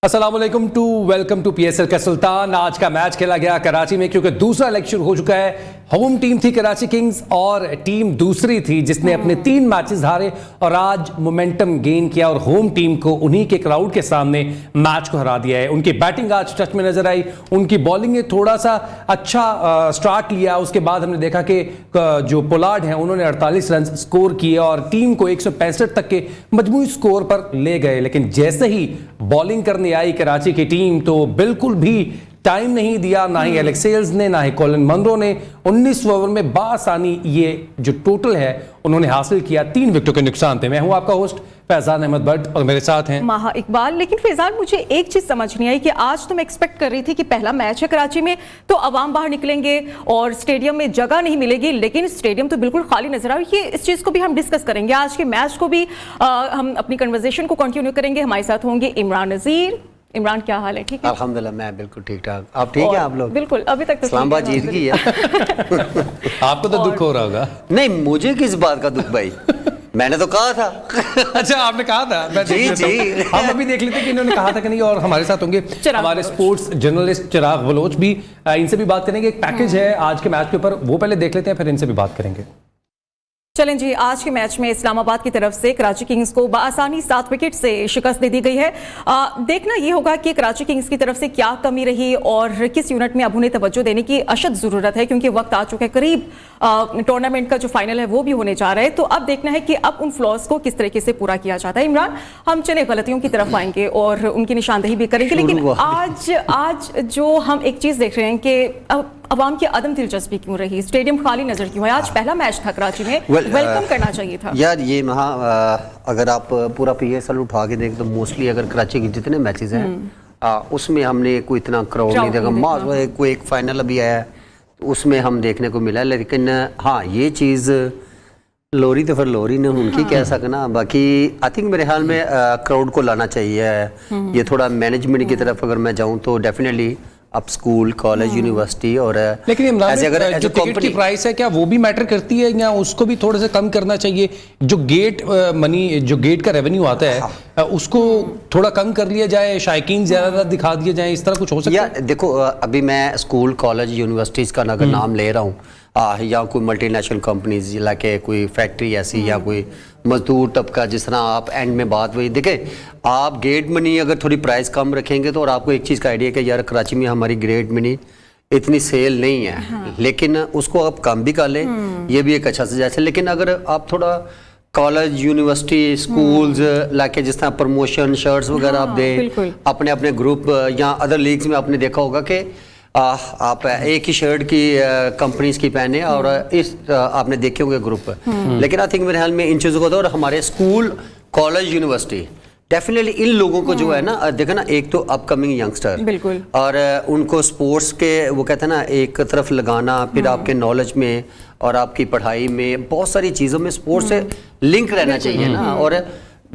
अस्सलामुअलैकुम to welcome to PSL का सुल्तान। आज का मैच खेला गया कराची में क्योंकि दूसरा लेग शुरू हो चुका है। होम टीम थी कराची किंग्स और टीम दूसरी थी जिसने अपने 3 मैचेस हारे और आज मोमेंटम गेन किया और होम टीम को उन्हीं के क्राउड के सामने मैच को हरा दिया है। उनकी बैटिंग आज टच में नजर आई, उनकी बॉलिंग ने थोड़ा सा अच्छा स्टार्ट लिया। उसके बाद हमने देखा कि जो पोलार्ड हैं उन्होंने 48 रन स्कोर किए और टीम को 165 तक के मजमूई स्कोर पर ले गए। लेकिन जैसे ही बॉलिंग करने आई कराची की टीम तो बिल्कुल भी टाइम नहीं दिया, ना ही एलेक्स सेल्स ने ना ही कॉलिन मंरो ने। 19 ओवर में बासानी ये जो टोटल है उन्होंने हासिल किया 3 विकेटों के नुकसान पे। मैं हूं आपका होस्ट फैजान अहमद भट्ट और मेरे साथ हैं माहा इकबाल। लेकिन फैजान, मुझे एक चीज समझ नहीं आई कि आज तो मैं एक्सपेक्ट कर रही थी कि पहला मैच है कराची में तो अवाम बाहर निकलेंगे और स्टेडियम में जगह नहीं मिलेगी, लेकिन स्टेडियम तो बिल्कुल खाली नजर आ रहा है। इस चीज को भी हम डिस्कस करेंगे, आज के मैच को भी हम अपनी कन्वर्सेशन को कंटिन्यू करेंगे। हमारे साथ होंगे इमरान नजीर। इमरान, क्या हाल है? ठीक है अल्हम्दुलिल्लाह, मैं बिल्कुल ठीक ठाक। आप ठीक है? आप लोग? बिल्कुल, अभी तक तो इस्लामाबाद जीत गई है। आपको तो दुख हो रहा होगा। नहीं, मुझे किस बात का दुख भाई, मैंने तो कहा था। अच्छा, आपने कहा था? मैं जी जी, हम अभी देख लेते कि इन्होंने कहा था कि नहीं। और हमारे साथ होंगे हमारे स्पोर्ट्स जर्नलिस्ट चिराग बलोच भी, इनसे भी बात करेंगे। एक पैकेज है आज के मैच के ऊपर, वो पहले देख लेते हैं, फिर इनसे भी बात करेंगे। चलें जी, आज के मैच में इस्लामाबाद की तरफ से कराची किंग्स को बआसानी 7 विकेट से शिकस्त दे दी गई है। देखना ये होगा कि कराची किंग्स की तरफ से क्या कमी रही और किस यूनिट में अब उन्हें तवज्जो देने की अशद ज़रूरत है, क्योंकि वक्त आ चुका है, करीब टूर्नामेंट का जो फाइनल है वो भी होने जा रहा है। तो अब देखना है कि अब उन फ्लॉज को किस तरीके से पूरा किया जाता है। इमरान, हम चले गलतियों की तरफ आएंगे और उनकी निशानदेही भी करेंगे, लेकिन आज जो हम एक चीज़ देख रहे हैं कि अवाम की अदम दिलचस्पी क्यों रही, स्टेडियम खाली नजर क्यों है? आज पहला मैच था कराची में, वेलकम करना चाहिए था यार। ये अगर आप पूरा पीएसएल उठा के देखें तो मोस्टली अगर कराची के जितने मैचेस हैं उसमें हमने कोई इतना क्राउड नहीं देखा। कोई एक फाइनल अभी आया तो उसमें हम देखने को मिला। लेकिन हाँ, ये चीज़ लोरी तो फिर लोरी ने उनकी कह सकना। बाकी आई थिंक मेरे ख्याल में क्राउड को लाना चाहिए। ये थोड़ा मैनेजमेंट की तरफ अगर मैं जाऊँ तो डेफिनेटली अब स्कूल, कॉलेज, यूनिवर्सिटी और लेकिन इमरान, जो टिकट की प्राइस है क्या वो भी मैटर करती है या उसको भी थोड़ा सा कम करना चाहिए? जो गेट मनी, जो गेट का रेवेन्यू आता है उसको थोड़ा कम कर लिया जाए, शायकीन ज्यादा दिखा दिए जाए, इस तरह कुछ हो सकता है? देखो, अभी मैं स्कूल, कॉलेज, यूनिवर्सिटीज़ का अगर नाम ले रहा हूँ या कोई मल्टीनेशनल कंपनीज लाके कोई फैक्ट्री ऐसी या कोई मजदूर तबका, जिस तरह आप एंड में बात हुई, देखें आप गेट मनी अगर थोड़ी प्राइस कम रखेंगे तो, और आपको एक चीज़ का आइडिया कि यार कराची में हमारी गेट मनी इतनी सेल नहीं है, लेकिन उसको आप कम भी कर लें, ये भी एक अच्छा सजेशन। लेकिन अगर आप थोड़ा कॉलेज, यूनिवर्सिटी, स्कूल्स लाके जिस तरह प्रमोशन शर्ट्स वगैरह आप दें अपने अपने ग्रुप या अदर लीग्स में, आपने देखा होगा कि आप एक ही शर्ट की कंपनीज की पहने और इस आपने देखे होंगे ग्रुप। लेकिन आई थिंक मेरे ख्याल में इन चीज़ों को तो, और हमारे school, college, university definitely in लोगों को जो है ना, देखा ना, एक तो अपकमिंग यंगस्टर बिल्कुल, और उनको स्पोर्ट्स के वो कहते हैं ना एक तरफ लगाना, फिर आपके नॉलेज में और आपकी पढ़ाई में बहुत सारी चीज़ों में स्पोर्ट्स से लिंक रहना चाहिए ना। और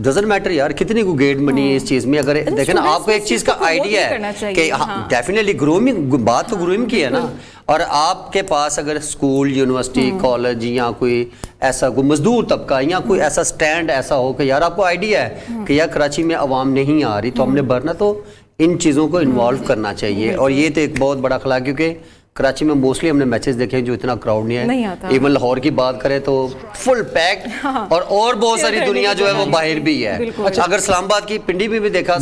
डजंट मैटर यार कितनी को गेट मनी इस चीज में, अगर देखें ना आपको एक चीज का आइडिया है कि डेफिनेटली ग्रूमिंग, बात तो ग्रूमिंग की है ना। और आपके पास अगर स्कूल, यूनिवर्सिटी, कॉलेज या कोई ऐसा कोई मजदूर तबका या कोई ऐसा स्टैंड ऐसा हो कि यार आपको आइडिया है कि यार कराची में आवाम नहीं आ रही तो हमने भरना, तो इन चीज़ों को इन्वॉल्व करना चाहिए। और ये तो एक बहुत बड़ा खिलाफ, क्योंकि कराची में मोस्टली हमने मैचेस देखे हैं जो इतना क्राउड नहीं है। इवन लाहौर की बात करें तो फुल पैक्ड और बहुत सारी दुनिया जो है वो बाहर भी है। अच्छा, अगर इस्लामाबाद की पिंडी में भी देखा,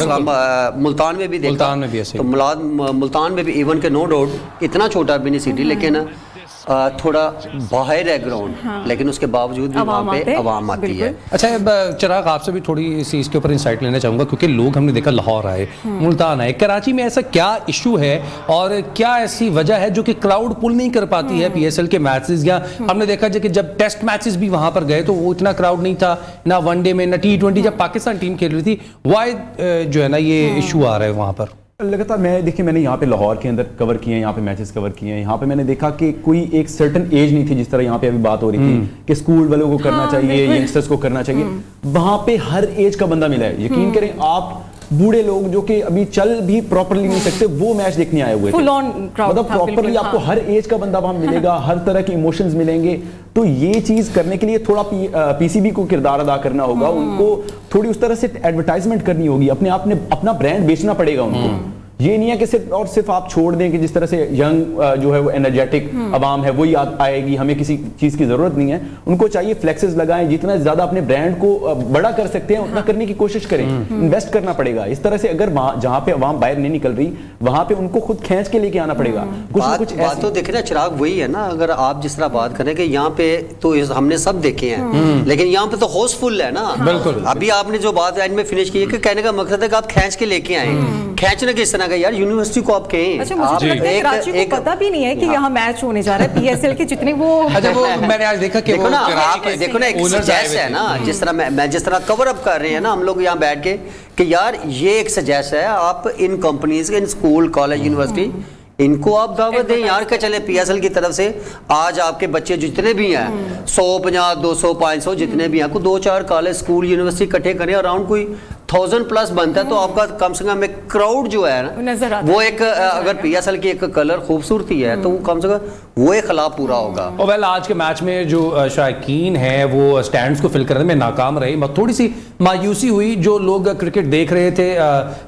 मुल्तान में भी देखा, तो मुल्तान में भी इवन के नो डाउट इतना छोटा भी नहीं सिटी, लेकिन थोड़ा बाहर है ग्राउंड, लेकिन उसके बावजूद भी वहाँ पे आवाम आती है। अच्छा चिराग, आपसे भी थोड़ी सी इसके ऊपर इंसाइट लेना चाहूँगा, क्योंकि लोग हमने देखा लाहौर आए, मुल्तान आए, कराची में ऐसा क्या इशू है और क्या ऐसी वजह है जो कि क्राउड पुल नहीं कर पाती है पीएसएल के मैचेस? या हमने देखा कि जब टेस्ट मैचेस भी वहाँ पर गए तो वो इतना क्राउड नहीं था, ना वनडे में, ना T20 जब पाकिस्तान टीम खेल रही थी, वाई जो है ना ये इशू आ रहा है वहाँ पर? लगातार मैंने यहाँ पे लाहौर के अंदर कवर किए हैं, यहाँ पे मैचेस कवर किए हैं। यहाँ पे मैंने देखा कि कोई एक सर्टन एज नहीं थी, जिस तरह यहाँ पे अभी बात हो रही थी कि स्कूल वालों को करना चाहिए, यंगस्टर्स को करना चाहिए। वहाँ पे हर एज का बंदा मिला है। यकीन करें आप बूढ़े लोग जो कि अभी चल भी प्रॉपरली नहीं सकते वो मैच देखने आए हुए थे। Full on crowd मतलब था, प्रॉपरली बिल्कुल, आपको हाँ। हर एज का बंदा वहां मिलेगा, हर तरह के इमोशंस मिलेंगे। तो ये चीज करने के लिए थोड़ा पीसीबी को किरदार अदा करना होगा, उनको थोड़ी उस तरह से एडवर्टाइजमेंट करनी होगी, अपने आप ने अपना ब्रांड बेचना पड़ेगा उनको। ये नहीं है कि सिर्फ और सिर्फ आप छोड़ दें कि जिस तरह से यंग जो है वो एनर्जेटिक अवाम है वही आएगी, हमें किसी चीज की जरूरत नहीं है। उनको चाहिए फ्लेक्सेस लगाएं, जितना ज्यादा अपने ब्रांड को बड़ा कर सकते हैं उतना करने की कोशिश करें। इन्वेस्ट करना पड़ेगा इस तरह से, अगर जहां पे अवाम बाहर नहीं निकल रही वहां पे उनको खुद खींच के लेके आना पड़ेगा। कुछ ना कुछ बात तो देखे ना चिराग, वही है ना, अगर आप जिस तरह बात करें कि यहाँ पे तो हमने सब देखे हैं, लेकिन यहाँ पे तो हाउसफुल है ना। बिल्कुल। अभी आपने जो बात एंड में फिनिश की है कि कहने का मकसद है कि आप खींच के लेके आए, खींचना किस तरह का यार, यूनिवर्सिटी को आप कहें। अच्छा, मुझे तो लगता है कराची को पता भी नहीं है कि यहाँ मैच होने जा रहा है पीएसएल के, जितने वो अच्छा वो मैंने आज देखा कि देखो ना, कराची आप के देखो ना, एक owners आए सजेस्ट हुए है थे। ना, जिस तरह मैं जिस तरह कवर अप कर रहे हैं ना हम लोग यहाँ बैठ के, कि यार ये एक सजेस्ट है, आप इन कंपनीज इन स्कूल कॉलेज यूनिवर्सिटी इनको आप दावत दें यार के चले पीएसएल की तरफ से। आज आपके बच्चे जितने भी हैं 150 200 500 जितने भी हैं, को 2-4 कॉलेज स्कूल यूनिवर्सिटी इकट्ठे करें, अराउंड कोई 1000 प्लस बनता है, तो आपका कम से कम एक क्राउड जो है नजर ना आता वो एक अगर पीएसएल की एक कलर खूबसूरती है तो वो कम से कम वो एक खिलाफ पूरा होगा। और वेल आज के मैच में जो शायकीन है वो स्टैंड्स को फिल करने में नाकाम रहे, थोड़ी सी मायूसी हुई जो लोग क्रिकेट देख रहे थे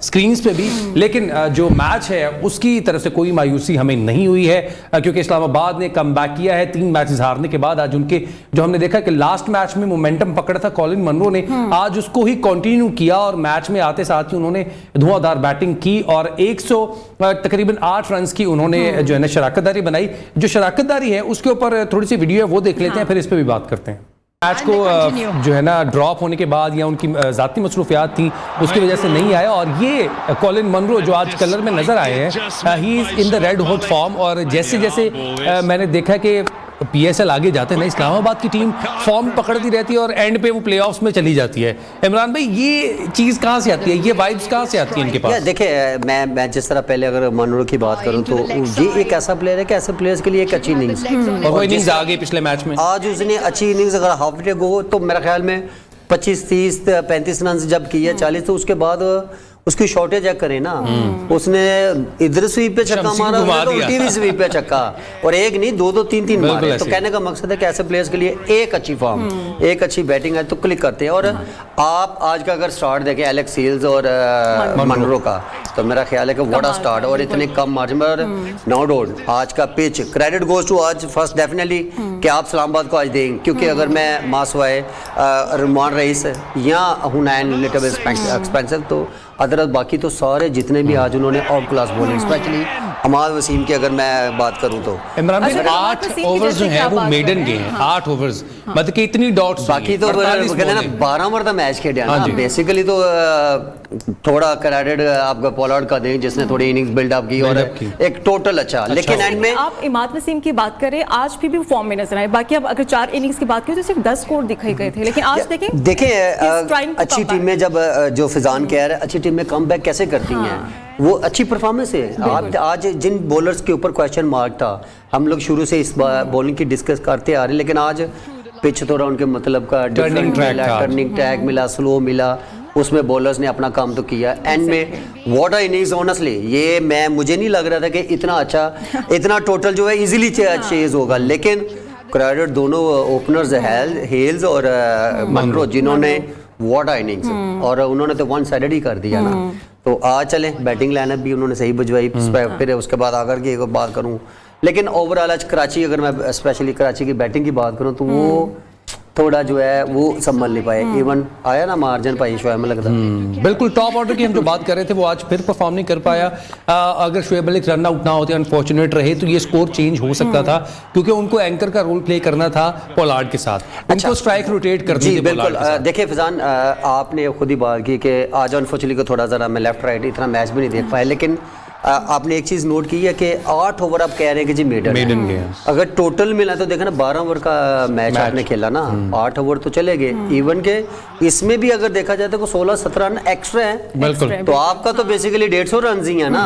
स्क्रीन्स पे भी, लेकिन जो मैच है उसकी तरफ से कोई मायूसी हमें नहीं हुई है, क्योंकि इस्लामाबाद ने कमबैक किया है 3 मैचेस हारने के बाद। आज उनके जो हमने देखा कि लास्ट मैच में मोमेंटम पकड़ा था कॉलिन मनरो ने, आज उसको ही कंटिन्यू किया और मैच में आते साथ ही उन्होंने धुआंधार बैटिंग की और 100 तकरीबन 8 रन की उन्होंने जो है ना शराकतदारी बनाई। जो शराकतदारी है उसके ऊपर थोड़ी सी वीडियो है वो देख लेते हैं, फिर इस पे भी बात करते हैं। मैच को जो है ना ड्रॉप होने के बाद या उनकी जाती मसरूफियात थी उसकी वजह से नहीं आया, और ये कॉलिन मनरो जो आज कलर में नजर आए हैं, he is in the red hot form. और जैसे जैसे मैंने देखा कि पीएसएल आगे जाते हैं ना, इस्लामाबाद की टीम फॉर्म पकड़ती रहती है और एंड पे वो प्लेऑफ्स में चली जाती है। इमरान भाई ये चीज कहाँ से आती है, ये वाइब्स कहाँ से आती है इनके पास? देखिए मैं जिस तरह पहले अगर मनोर की बात करूं तो ये एक ऐसा प्लेयर है कि ऐसे प्लेयर्स के लिए एक अच्छी इनिंग्स, और वो इनिंग्स आ गई पिछले मैच में। आज उसने अच्छी इनिंग्स अगर हाफ डे गो तो मेरे ख्याल में 25 30 35 रन जब किए 40, तो उसके बाद उसकी शॉर्टेज चेक करें ना, उसने इधर स्वीप पे छक्का मारा, तो उल्टी भी स्वीप पे छक्का, और एक नहीं 2 3 मारे। तो कहने का मकसद है कि ऐसे प्लेयर्स के लिए एक अच्छी फॉर्म, एक अच्छी बैटिंग है तो क्लिक करते हैं। और आप आज का अगर स्टार्ट देखें एलेक्स सील्स और मनरो का, तो मेरा ख्याल है कि व्हाट स्टार्ट, और इतने कम मार्जिन पर नो डाउट आज का पिच क्रेडिट गोज टू आज फर्स्ट डेफिनेटली कि आप इस्लामाबाद को आज देंगे, क्योंकि अगर मैं मासवाए रुमान रईस या हुनैन लिटिल एक्सपेंसिव, तो अदरवाइज बाकी तो सारे जितने भी आज उन्होंने outclass bowling, especially Imad Wasim की अगर मैं बात करूं तो इमरान भाई 8 ओवर्स जो है वो मेडन के हैं, 8 ओवर्स मतलब कि इतनी डॉट्स, बाकी तो कहते हैं ना 12 ओवर का मैच खेला ना, बेसिकली तो थोड़ा क्रेडिट आपका पोलार्ड का दें जिसने थोड़ी इनिंग्स बिल्ड अप की और एक टोटल अच्छा, लेकिन एंड में आप इमाद वसीम की बात करें, आज भी फॉर्म में नजर आए। बाकी अब अगर 4 इनिंग्स की बात करें तो सिर्फ 10 स्कोर दिखाई गए थे, लेकिन आज देखें अच्छी टीम में जब जो फिजान कह रहा है अच्छी टीम में कमबैक कैसे करती हैं, वो अच्छी परफॉर्मर्स है। आप आज जिन बॉलर्स के ऊपर क्वेश्चन मार्क था, हम लोग शुरू से इस बॉलिंग की डिस्कस करते आ रहे, लेकिन आज पिच थोड़ा उनके मतलब का टर्निंग ट्रैक मिला, स्लो मिला, उसमें बॉलर्स ने अपना काम तो किया। एंड में व्हाट अ इनिंग्स ऑनेस्टली, ये मुझे नहीं लग रहा था कि इतना अच्छा इतना टोटल जो है इजीली चेज होगा, लेकिन क्रेडिट दोनों ओपनर्स हेल्स और मनरो जिन्होंने व्हाट अ इनिंग्स, और उन्होंने तो वन साइडेड ही कर दिया ना। तो आज चले बैटिंग लाइनअप भी उन्होंने सही बजवाई, फिर उसके बाद आकर के एक बात करूं, लेकिन ओवरऑल आज कराची, अगर मैं स्पेशली कराची की बैटिंग की बात करूं तो वो थोड़ा जो है वो संभल नहीं पाए, इवन आया ना मार्जिन पाई शोएब मलिक का। बिल्कुल टॉप ऑर्डर की हम जो बात कर रहे थे वो आज फिर परफॉर्म नहीं कर पाया। अगर शोएब मलिक रन आउट ना होते, अनफॉर्चुनेट रहे, तो ये स्कोर चेंज हो सकता था, क्योंकि उनको एंकर का रोल प्ले करना था पोलार्ड के साथ, उनको स्ट्राइक रोटेट करनी थी पोलार्ड के साथ। देखिए फिजान, आपने खुद ही बात की कि आज अनफॉर्चुनेटली को थोड़ा ज़रा मैं लेफ्ट राइट इतना मैच भी नहीं देख पाया, लेकिन आपने एक चीज नोट की है कि 8 ओवर आप कह रहे हैं कि जी मेडन है। अगर टोटल मिला तो देखा ना 12 ओवर का मैच आपने खेला ना, 8 ओवर तो चले गए, इवन के इसमें भी अगर देखा जाए तो 16-17 रन एक्स्ट्रा है, बिल्कुल, तो आपका तो बेसिकली 150 रन ही है ना।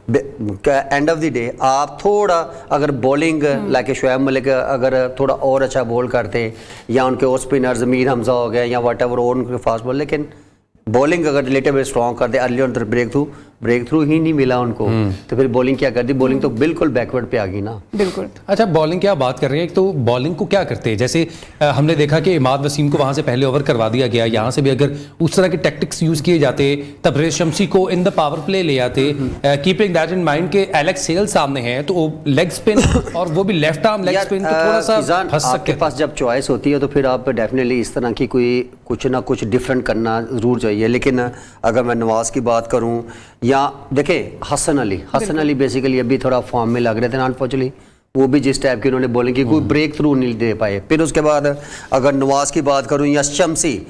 तो एंड ऑफ द डे आप थोड़ा अगर बॉलिंग लाके शोएब मलिक अगर थोड़ा और अच्छा बॉल करते, या उनके और स्पिनर ज़मीर हमजा हो गए या वट एवर और उनके फास्ट बॉल, लेकिन बॉलिंग अगर रिलेटिवली स्ट्रॉन्ग कर दे अर्ली ऑन ब्रेक थ्रू ही नहीं मिला उनको, तो फिर बॉलिंग क्या कर दी, बॉलिंग तो बिल्कुल बैकवर्ड पे आ गई ना। बिल्कुल। अच्छा, बॉलिंग की आप बात कर रहे हैं, तो बॉलिंग को क्या करते हैं? जैसे हमने देखा कि इमाद वसीम को वहां से पहले ओवर करवा दिया गया, यहाँ से भी अगर उस तरह के टैक्टिक्स यूज किए जाते, तबरेज शम्सी को इन द पावर प्ले ले आते, कीपिंग दैट इन माइंड के एलेक्स सेल सामने हैं, तो लेग स्पिन और वो भी लेफ्ट आर्म लेग स्पिन, तो थोड़ा सा फंस सकते आपके पास जब चॉइस होती है तो फिर आप डेफिनेटली इस तरह की कुछ ना कुछ डिफरेंट करना जरूर चाहिए। लेकिन अगर मैं नवाज की बात करूं या देखे हसन अली बेसिकली अभी थोड़ा फॉर्म में लग रहे थे ना, अनफॉर्चुनेटली वो भी जिस टाइप की उन्होंने बॉलिंग की कोई ब्रेक थ्रू नहीं दे पाए। फिर उसके बाद अगर नवाज की बात करूं या शम्सी,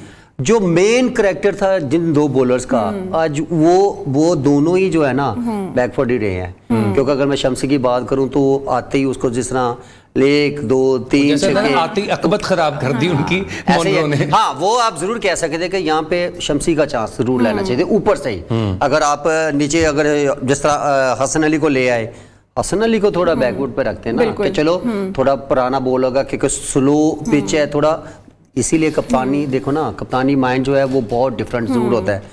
जो मेन करैक्टर था जिन दो बॉलर्स का, आज वो दोनों ही जो है ना बैकफुट ही रहे हैं। क्योंकि अगर मैं शम्सी की बात करूं तो आते ही उसको जिस तरह 1 2 3 छक्के आती अकबत खराब कर दी उनकी मोनरो ने। हाँ, वो आप जरूर कह सकते थे कि यहाँ पे शम्सी का चांस जरूर लेना चाहिए ऊपर से ही। अगर आप नीचे अगर जिस तरह हसन अली को ले आए, हसन अली को थोड़ा बैकवुड पे रखते हैं ना कि चलो थोड़ा पुराना बॉल होगा, क्योंकि स्लो पिच है थोड़ा, इसीलिए कप्तानी देखो ना, कप्तानी माइंड जो है वो बहुत डिफरेंट जरूर होता है।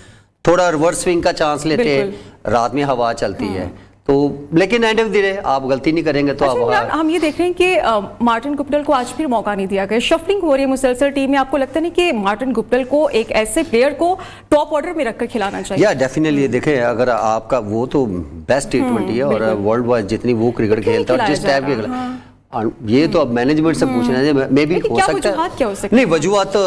थोड़ा रिवर्स स्विंग का चांस लेते, रात में हवा चलती है तो, लेकिन एंड ऑफ द डे आप गलती नहीं करेंगे तो आप। हम ये देख रहे हैं कि मार्टिन गुप्टिल को आज फिर मौका नहीं दिया गया, शफलिंग हो रही है मुसलसल टीम में। आपको लगता नहीं कि मार्टिन गुप्टिल को एक ऐसे प्लेयर को टॉप ऑर्डर में रखकर खिलाना चाहिए? या डेफिनेटली देखें, अगर आपका वो तो बेस्ट T20 है और वर्ल्ड वाइड जितनी वो क्रिकेट खेलता है और जिस टाइप के, ये तो अब मैनेजमेंट से पूछना है। मे भी हो सकता है नहीं, वजूहत तो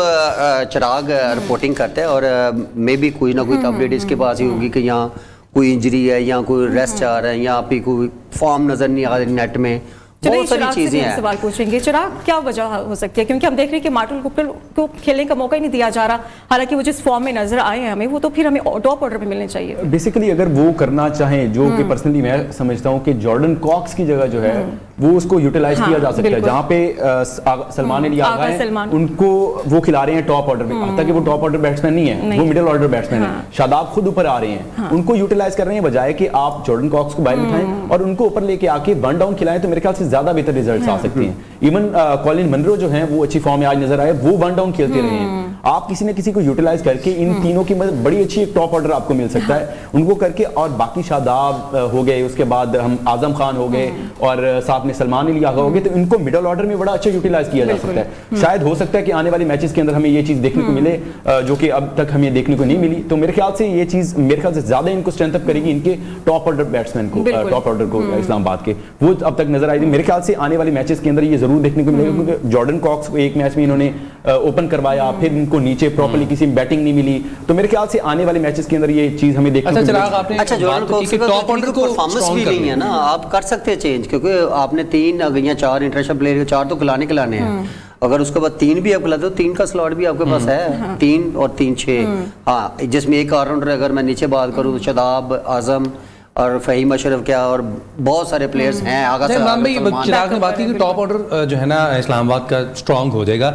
चिराग रिपोर्टिंग करते हैं और मे भी कोई ना कोई अपडेट इसके पास ही होगी कि यहाँ कोई इंजरी है या कोई रेस्ट आ रहा है या आपकी कोई फॉर्म नजर नहीं आ रही नेट में, बहुत सारी चीजें हैं। सवाल पूछेंगे चिराग, क्या वजह हो सकती है? क्योंकि हम देख रहे हैं कि मार्टिन गुप्टिल को खेलने का मौका ही नहीं दिया जा रहा, हालांकि वो जिस फॉर्म में नजर आए हैं हमें, वो तो फिर हमें टॉप ऑर्डर पे मिलने चाहिए। बेसिकली अगर वो करना चाहें, जो कि पर्सनली मैं समझता हूं कि जॉर्डन कॉक्स की जगह जो है वो उसको यूटिलाइज किया जा सकता है, जहां पे सलमान अली आगा हैं, उनको वो खिला रहे हैं टॉप ऑर्डर में, हालांकि वो टॉप ऑर्डर बैट्समैन नहीं है, वो मिडिल ऑर्डर बैट्समैन है। शादाब खुद ऊपर आ रहे हैं, उनको यूटिलाइज कर रहे हैं, बजाय कि आप जॉर्डन कॉक्स को बाहर बिठाएं और उनको ऊपर लेके आके वन डाउन खिलाएं, तो मेरे ख्याल से ज्यादा बेहतर रिजल्ट आ सकते हैं। इवन कॉलिन मनरो जो हैं वो अच्छी फॉर्म में आज नजर आए, वो वन डाउन खेलते रहे हैं। आप किसी न किसी को यूटिलाइज करके इन तीनों की मदद बड़ी अच्छी एक टॉप ऑर्डर आपको मिल सकता है, उनको करके। और बाकी शादाब हो गए, उसके बाद हम आजम खान हो गए और साथ में सलमान अली आगा हो गए, तो इनको मिडिल ऑर्डर में बड़ा अच्छा यूटिलाइज किया जा सकता है। शायद हो सकता है कि आने वाले मैचेस के अंदर हमें ये चीज देखने को मिले जो कि अब तक हमें देखने को नहीं मिली। तो मेरे ख्याल से ये चीज मेरे ख्याल से ज्यादा इनको स्ट्रेंथ अप करेगी, इनके टॉप ऑर्डर बैट्समैन को, टॉप ऑर्डर को इस्लामाबाद के, वो अब तक नजर आई थी। मेरे ख्याल से आने वाले मैचेस के अंदर ये जरूर देखने को मिलेगा, क्योंकि जॉर्डन कॉक्स को एक मैच में इन्होंने ओपन करवाया, फिर इनको नीचे प्रॉपर्ली किसी में बैटिंग नहीं मिली, तो मेरे ख्याल से आने वाले मैचेस के अंदर ये चीज हमें देखने को मिलेगी। अच्छा, जॉर्डन कॉक्स का टॉप ऑर्डर को परफॉर्मेंस भी नहीं है ना, आप कर सकते हैं चेंज, क्योंकि आपने 3 या 4 इंटरनेशनल प्लेयर, 4 तो खिलाने हैं, अगर उसके बाद 3 भी आप खिलाते हो, 3 का स्लॉट भी आपके पास है, 3 और 3 6, हाँ, जिसमें एक ऑलराउंडर, अगर मैं नीचे बात करूँ तो शादाब, आजम और फहीम अशरफ क्या और बहुत सारे प्लेयर्स हैं। चिराग ने बात की कि टॉप ऑर्डर जो है ना इस्लामाबाद का स्ट्रांग हो जाएगा,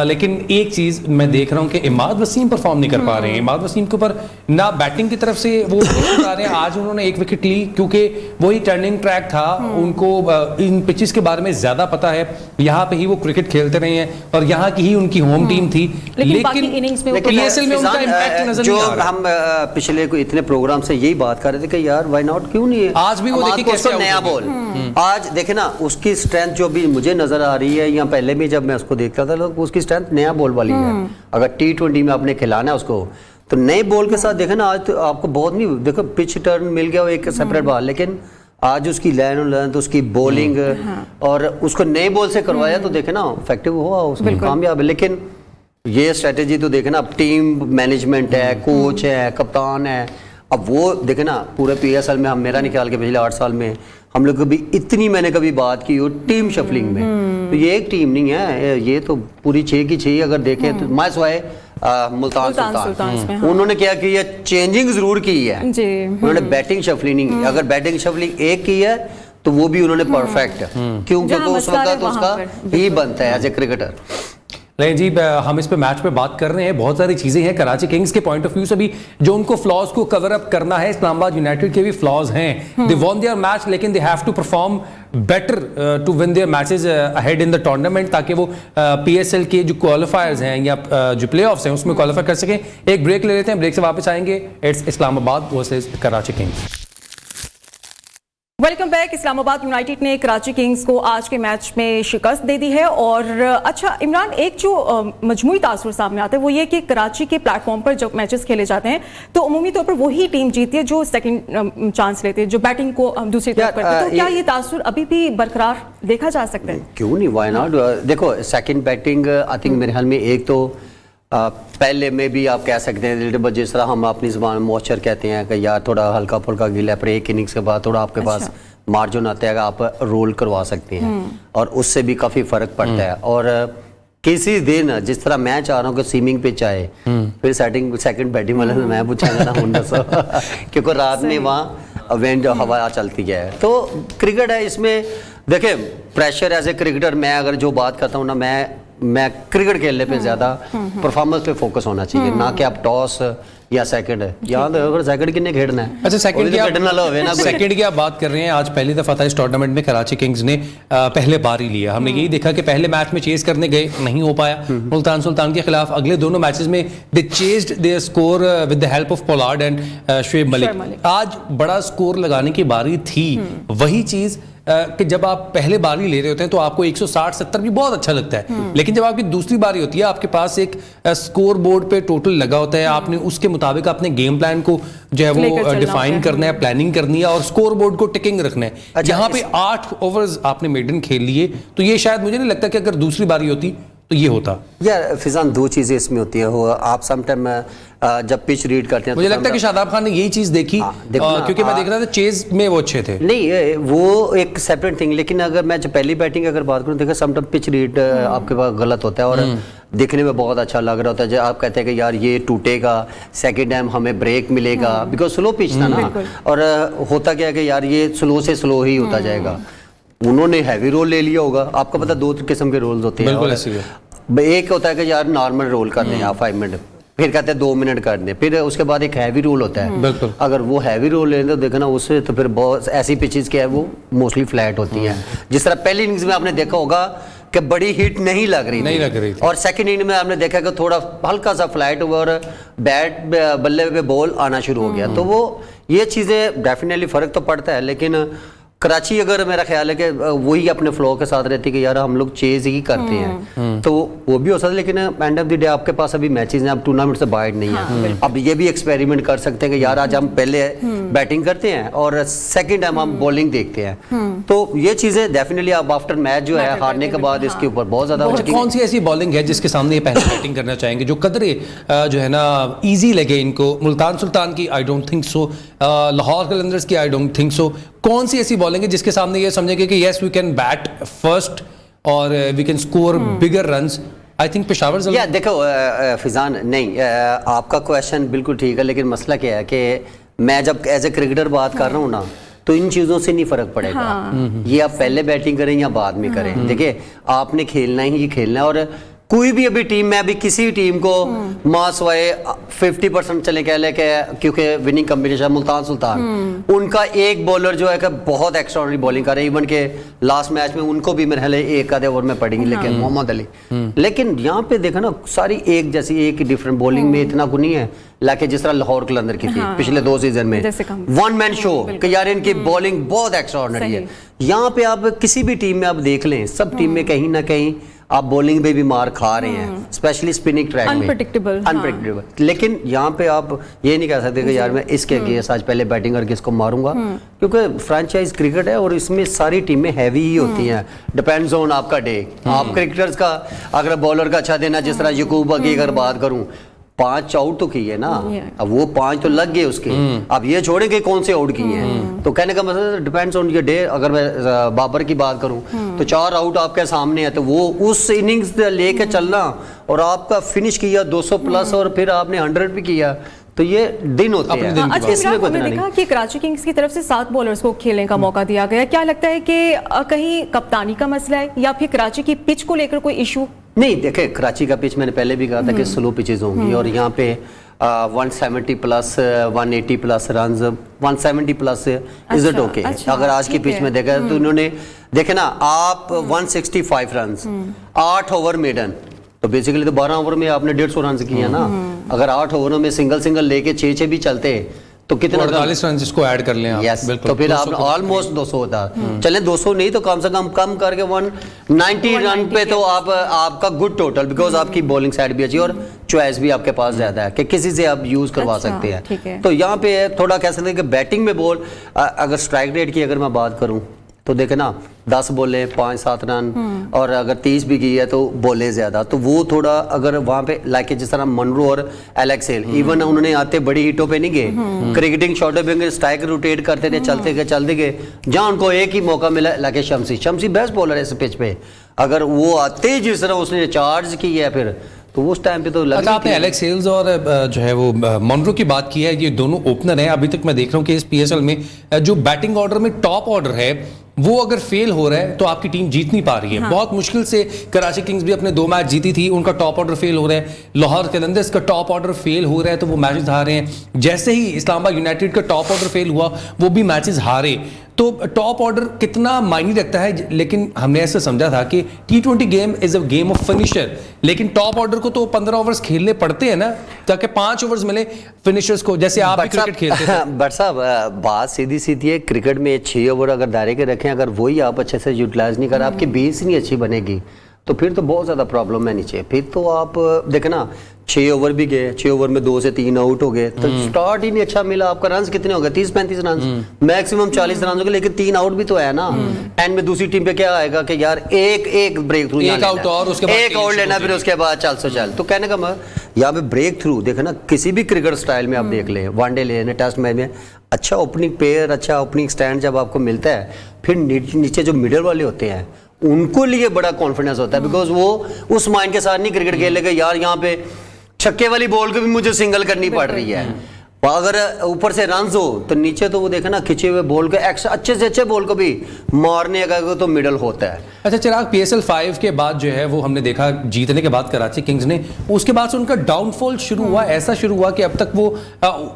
लेकिन एक चीज मैं देख रहा हूं कि इमाद वसीम परफॉर्म नहीं कर पा रहे हैं। इमाद वसीम के ऊपर ना बैटिंग की तरफ से वो आ रहे हैं, आज उन्होंने 1 विकेट ली क्योंकि वही टर्निंग ट्रैक था, उनको इन पिचेस के बारे में ज्यादा पता है, यहाँ पे ही वो क्रिकेट खेलते रहे हैं और यहाँ की ही उनकी होम टीम थी, लेकिन PSL में उनका इंपैक्ट नजर नहीं आ रहा। हम पिछले इतने प्रोग्राम से यही बात कर रहे थे कि यार वाई नॉट, क्यों नहीं है आज भी वो देखिए कैसे नया बॉल, आज देखे ना उसकी स्ट्रेंथ जो भी मुझे नजर आ रही है, या पहले भी जब मैं उसको देखता था तो उसकी स्ट्रेंथ नया बॉल वाली है। अगर T20 में आपने खिलाना है उसको तो नए बॉल के साथ देखे ना, आज तो आपको बहुत नहीं, देखो पिच टर्न मिल गया एक सेपरेट बॉल, लेकिन आज उसकी लाइन तो उसकी बॉलिंग और उसको नए बॉल से करवाया तो देखे ना इफेक्टिव हुआ, उसमें कामयाब है। लेकिन ये स्ट्रेटेजी तो देखे ना, अब टीम मैनेजमेंट है, कोच है, कप्तान है, अब वो देखे ना पूरे PSL में हम, मेरा निकाल के पिछले 8 साल में हम लोग कभी इतनी मैंने कभी बात की हो टीम शफलिंग में, तो ये एक टीम नहीं है, ये तो पूरी 6 की 6 अगर देखें तो मैं स्वाए मुल्तान सुल्तान उन्होंने क्या किया, चेंजिंग जरूर की है, उन्होंने बैटिंग शफलिंग नहीं की। अगर बैटिंग शफलिंग एक की है तो वो भी उन्होंने परफेक्ट, क्योंकि तो उस वक्त उसका ही बनता है एज ए क्रिकेटर। नहीं जी, हम इस पे मैच पे बात कर रहे हैं, बहुत सारी चीजें हैं कराची किंग्स के पॉइंट ऑफ व्यू से भी जो उनको फ्लॉज को कवर अप करना है। इस्लामाबाद यूनाइटेड के भी फ्लॉज हैं, दे वॉन देयर मैच, लेकिन they have to perform better to win their matches ahead in the tournament, ताकि वो पीएसएल के जो क्वालिफायर्स हैं या जो प्ले ऑफ्स हैं उसमें क्वालिफाई कर सकें। एक ब्रेक ले लेते हैं, ब्रेक से वापस आएंगे। It's Islamabad versus Karachi Kings. Welcome back. Islamabad United ने कराची किंग्स को आज के मैच में शिकस्त दे दी है। और अच्छा इमरान, एक जो मजमूई तासुर सामने आता है वो ये कि कराची के प्लेटफॉर्म पर जब मैचेस खेले जाते हैं तो उमूमी तौर पर वही टीम जीती है जो सेकंड चांस लेते हैं, जो बैटिंग को दूसरी तरफ करते हैं। तो क्या ये तासुर अभी भी बरकरार देखा जा सकता है? क्यों नहीं, व्हाई नॉट। देखो सेकंड बैटिंग आई थिंक मेरे ख्याल में एक तो पहले में भी आप कह सकते हैं जिस तरह हम अपनी ज़बान में मॉइस्चर कहते हैं कि यार थोड़ा हल्का फुल्का गिला है, पर एक इनिंग्स के बाद थोड़ा आपके पास मार्जिन आता है, आप रोल करवा सकते हैं और उससे भी काफ़ी फ़र्क पड़ता है। और किसी दिन जिस तरह मैं चाह रहा हूँ कि स्विमिंग पिच आए, फिर सेकंड बैटिंग वाले में मैं पूछांगा ना हुन दसो क्योंकि रात में वहाँ विंड हवा चलती है। तो क्रिकेट है, इसमें देखिए प्रेशर एज ए क्रिकेटर, मैं अगर जो बात करता हूँ ना, मैं क्रिकेट खेलने पे ज्यादा परफॉर्मेंस पे फोकस होना चाहिए, ना कि आप टॉस या सेकंड है। यहाँ तो अगर सेकंड किन्ने खेलना है। अच्छा, सेकंड की सेकंड की आप बात कर रहे हैं। आज पहली दफा था इस टूर्नामेंट में कराची किंग्स ने पहले बार ही लिया। हमने यही देखा कि पहले मैच में चेस करने गए, नहीं हो पाया मुल्तान सुल्तान के खिलाफ। अगले दोनों मैचेस में they chased their score with the help of Pollard and Shoaib Malik. आज बड़ा स्कोर लगाने की बारी थी। वही चीज कि जब आप पहले बारी ले रहे होते हैं तो आपको 160-70 भी बहुत अच्छा लगता है, लेकिन जब आपकी दूसरी बारी होती है आपके पास एक स्कोर बोर्ड पे टोटल लगा होता है, आपने उसके मुताबिक अपने गेम प्लान को जो है वो डिफाइन करना है, प्लानिंग करनी है और स्कोर बोर्ड को टिकिंग रखना है। जहां पे 8 ओवर्स आपने मेडन खेल लिए, तो ये शायद मुझे नहीं लगता कि अगर दूसरी बारी होती तो ये होता। यार फिजान, दो चीजें इसमें होती है। आप समटाइम जब पिच रीड करते हैं मुझे लगता है कि शादाब खान ने यही चीज देखी, क्योंकि मैं देख रहा था चेज में वो अच्छे थे। नहीं, वो एक सेपरेट थिंग, लेकिन अगर मैं जब पहली बैटिंग अगर बात करूं, देखा समटाइम पिच रीड आपके पास गलत होता है और देखने में बहुत अच्छा लग रहा होता है। जब आप कहते हैं कि यार ये टूटेगा, सेकंड टाइम हमें ब्रेक मिलेगा, बिकॉज स्लो पिच था ना, और होता क्या है कि यार ये स्लो से स्लो ही होता जाएगा। उन्होंने हैवी रोल ले लिया होगा। आपको पता 2 किस्म के रोल्स होते हैं। एक होता है कि यार नॉर्मल रोल करते हैं आप 5 मिनट, फिर कहते हैं 2 मिनट कर दें, फिर उसके बाद एक हैवी रोल होता है। अगर वो हैवी रोल लेते तो देखना उससे, तो फिर बहुत ऐसी पिचेस क्या है वो मोस्टली फ्लैट होती हैं। जिस तरह पहली इनिंग्स में आपने देखा होगा कि बड़ी हिट नहीं लग रही थी। और सेकंड इनिंग में आपने देखा कि थोड़ा हल्का सा फ्लैट हुआ और बैट बल्ले पे बॉल आना शुरू हो गया। तो वो ये चीज़ें डेफिनेटली फ़र्क तो पड़ता है, लेकिन कराची अगर मेरा ख्याल है कि वही अपने फ्लो के साथ रहती है कि यार हम लोग चेज ही करते हैं, तो वो भी हो सकता है। लेकिन एंड ऑफ द डे आपके पास अभी मैचेस हैं, अब टूर्नामेंट से बाहर नहीं है। अब ये भी एक्सपेरिमेंट कर सकते हैं कि यार आज हम पहले बैटिंग करते हैं और सेकंड टाइम हम बॉलिंग देखते हैं। तो ये चीजें डेफिनेटली आप आफ्टर मैच जो है हारने के बाद इसके ऊपर बहुत ज्यादा। कौन सी ऐसी बॉलिंग है जिसके सामने ये पहले बैटिंग करना चाहेंगे, जो कदरे जो है ना इजी लगे इनको? मुल्तान सुल्तान की I don't think so, Lahore Qalandars की आई डोंट थिंक सो। कौन सी ऐसी बॉलिंग है जिसके सामने ये समझेंगे कि yes we can bat first और we can score bigger runs? I think Peshawar. या देखो फिजान, नहीं आपका क्वेश्चन बिल्कुल ठीक है, लेकिन मसला क्या है कि मैं जब एज ए क्रिकेटर बात कर रहा हूँ ना, तो इन चीज़ों से नहीं फ़र्क पड़ेगा। ये आप पहले बैटिंग करें या बाद में करें, देखिए आपने खेलना ही खेलना है। और कोई भी अभी टीम में अभी किसी टीम को मास वाए 50% चले कह ले के, क्योंकि विनिंग कॉम्बिनेशन मुल्तान सुल्तान, उनका एक बॉलर जो है कि बहुत एक्स्ट्राऑर्डिनरी बॉलिंग कर रहे हैं। इवन के लास्ट मैच में उनको भी मेरे ख्याल एक आधे ओवर में पड़ेंगी, लेकिन मोहम्मद अली। लेकिन यहाँ पे देखा ना सारी एक जैसी, एक डिफरेंट बॉलिंग में इतना कुछ नहीं है, लाके जिस तरह लाहौर कलंदर की थी पिछले 2 सीजन में, 1 मैन शो कि यार इनकी बॉलिंग बहुत एक्स्ट्राऑर्डिनरी है। यहाँ पे आप किसी भी टीम में आप देख लें, सब टीम में कहीं ना कहीं आप बॉलिंग में भी मार खा रहे हैं, स्पेशली स्पिनिंग ट्रैक में अनप्रेडिक्टेबल। लेकिन यहाँ पे आप ये नहीं कह सकते कि यार मैं इसके अगेंस्ट आज पहले बैटिंग करके इसको मारूंगा, क्योंकि फ्रेंचाइज क्रिकेट है और इसमें सारी टीमें हैवी ही होती हैं। डिपेंड्स ऑन आपका डे। आप क्रिकेटर्स का अगर बॉलर का अच्छा देना, जिस तरह यकूब की अगर बात करूं, 5 आउट तो किए ना, अब वो 5 तो लग गए उसके। अब ये छोड़ेंगे कौन से आउट किए हैं, तो कहने का मतलब डिपेंड्स ऑन योर डे। अगर मैं बाबर की बात करूं तो 4 आउट आपके सामने है, तो वो उस इनिंग्स लेके चलना और आपका फिनिश किया 200 प्लस और फिर आपने 100 भी किया, तो ये दिन होते हैं। अच्छा इमरान, हमने देखा कि कराची किंग्स की तरफ से 7 बॉलर्स को खेलने का मौका दिया गया। क्या लगता है कि कहीं कप्तानी का मसला है या फिर कराची की पिच को लेकर कोई इशू नहीं देखे, कराची का पिच मैंने पहले भी कहा था कि स्लो पिचेस होंगी और यहाँ पे 170 plus 180 plus run 170 plus is it okay. अगर आज की पिच में देखा तो इन्होंने देखे ना आप 165 रन 8 ओवर मेडन, तो बेसिकली तो 12 ओवर में आपने 150 रन किया ना। अगर 8 ओवरों में सिंगल लेके 6 भी चलते तो कितना 48 रन इसको ऐड कर लें आप। यस, बिल्कुल, तो फिर 200 आप ऑलमोस्ट 200 होता। चले 200 नहीं तो कम से कम करके 190 रन पे तो आप आपका गुड टोटल, बिकॉज आपकी बॉलिंग साइड भी अच्छी और चॉइस भी आपके पास ज्यादा है कि किसी से आप यूज करवा सकते हैं। तो यहाँ पे थोड़ा कह सकते हैं कि बैटिंग में बॉल, अगर स्ट्राइक रेट की अगर मैं बात करूं तो देखे ना 10 बोले 5-7 रन और अगर 30 भी की है तो बोले ज्यादा, तो वो थोड़ा अगर वहां पे लाइक जिस तरह मनरो और एलेक्स हेल इवन उन्होंने आते बड़ी हिटों पे नहीं गए, क्रिकेटिंग शॉटों पे स्ट्राइक रोटेट करते थे, चलते गए जहां उनको एक ही मौका मिला लाइक शम्सी बेस्ट बॉलर है इस पिच पे, अगर वो आते जिस तरह उसने चार्ज किया फिर तो उस टाइम पे तो अच्छा, आपने एलेक्स हेल्स और जो है वो मोनरो की बात की है, ये दोनों ओपनर हैं। अभी तक मैं देख रहा हूँ कि इस पीएसएल में जो बैटिंग ऑर्डर में टॉप ऑर्डर है वो अगर फेल हो रहा है तो आपकी टीम जीत नहीं पा रही है। बहुत मुश्किल से कराची किंग्स भी अपने 2 मैच जीती थी, उनका टॉप ऑर्डर फेल हो रहा है। लाहौर कलंदर्स का टॉप ऑर्डर फेल हो रहा है तो वो मैचेस हार रहे हैं। जैसे ही इस्लामाबाद यूनाइटेड का टॉप ऑर्डर फेल हुआ वो भी मैचेस हारे। तो टॉप ऑर्डर कितना मायने रखता है, लेकिन हमने ऐसे समझा था कि T20 game is a game of finisher, लेकिन टॉप ऑर्डर को तो 15 ओवर्स खेलने पड़ते हैं ना ताकि 5 ओवर्स मिले फिनिशर्स को, जैसे आप भी क्रिकेट खेलते थे। बट साहब बात सीधी है, क्रिकेट में 6 ओवर अगर दायरे के रखें, अगर वही आप अच्छे से यूटिलाइज नहीं कर, आपकी बेस नहीं अच्छी बनेगी तो फिर तो बहुत ज्यादा प्रॉब्लम है नीचे। फिर तो आप देखे ना 6 ओवर भी गए, 6 ओवर में 2 से 3 आउट हो गए, तो स्टार्ट ही नहीं अच्छा मिला। आपका रन कितने हो गए 30-35 रन, मैक्सिमम 40 रन हो गए, लेकिन 3 आउट भी तो है ना। एंड में दूसरी टीम पे क्या आएगा कि यार एक ब्रेक थ्रू, एक आउट और उसके बाद एक आउट लेना, फिर उसके बाद चल। तो कहने का मतलब यहाँ पे ब्रेक थ्रू देखे ना, किसी भी क्रिकेट स्टाइल में आप देख ले, वनडे ले टेस्ट मैच में अच्छा ओपनिंग पेयर, अच्छा ओपनिंग स्टैंड जब आपको मिलता है, फिर नीचे जो मिडल वाले होते हैं उनको लिए बड़ा कॉन्फिडेंस होता है, बिकॉज वो उस माइंड के साथ नहीं क्रिकेट खेलेगा यार यहाँ पे छक्के वाली बॉल को भी मुझे सिंगल करनी पड़ रही है। अगर ऊपर से रन हो तो नीचे तो वो देखे ना खिंचे हुए बॉल को अच्छे से अच्छे बॉल को भी मारने का तो मिडल होता है। अच्छा चिराग, PSL 5 के बाद जो है वो हमने देखा जीतने के बाद कराची किंग्स ने, उसके बाद से उनका डाउनफॉल शुरू हुआ। ऐसा शुरू हुआ कि अब तक वो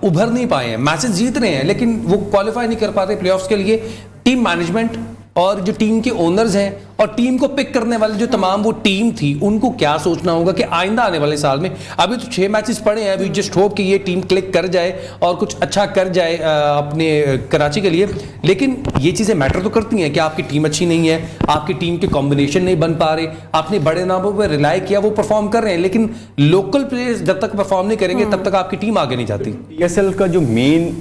उभर नहीं पाए हैं। मैचेस जीत रहे हैं लेकिन वो क्वालिफाई नहीं कर पाते प्लेऑफ्स के लिए। टीम मैनेजमेंट और जो टीम के ओनर्स हैं और टीम को पिक करने वाले जो तमाम वो टीम थी, उनको क्या सोचना होगा कि आइंदा आने वाले साल में, अभी तो 6 मैचेस पड़े हैं, वी जस्ट होप कि ये टीम क्लिक कर जाए और कुछ अच्छा कर जाए अपने कराची के लिए। लेकिन ये चीज़ें मैटर तो करती हैं कि आपकी टीम अच्छी नहीं है, आपकी टीम के कॉम्बिनेशन नहीं बन पा रहे, आपने बड़े नामों पर रिलाई किया, वो परफॉर्म कर रहे हैं, लेकिन लोकल प्लेयर्स जब तक परफॉर्म नहीं करेंगे तब तक आपकी टीम आगे नहीं जाती। PSL का जो मेन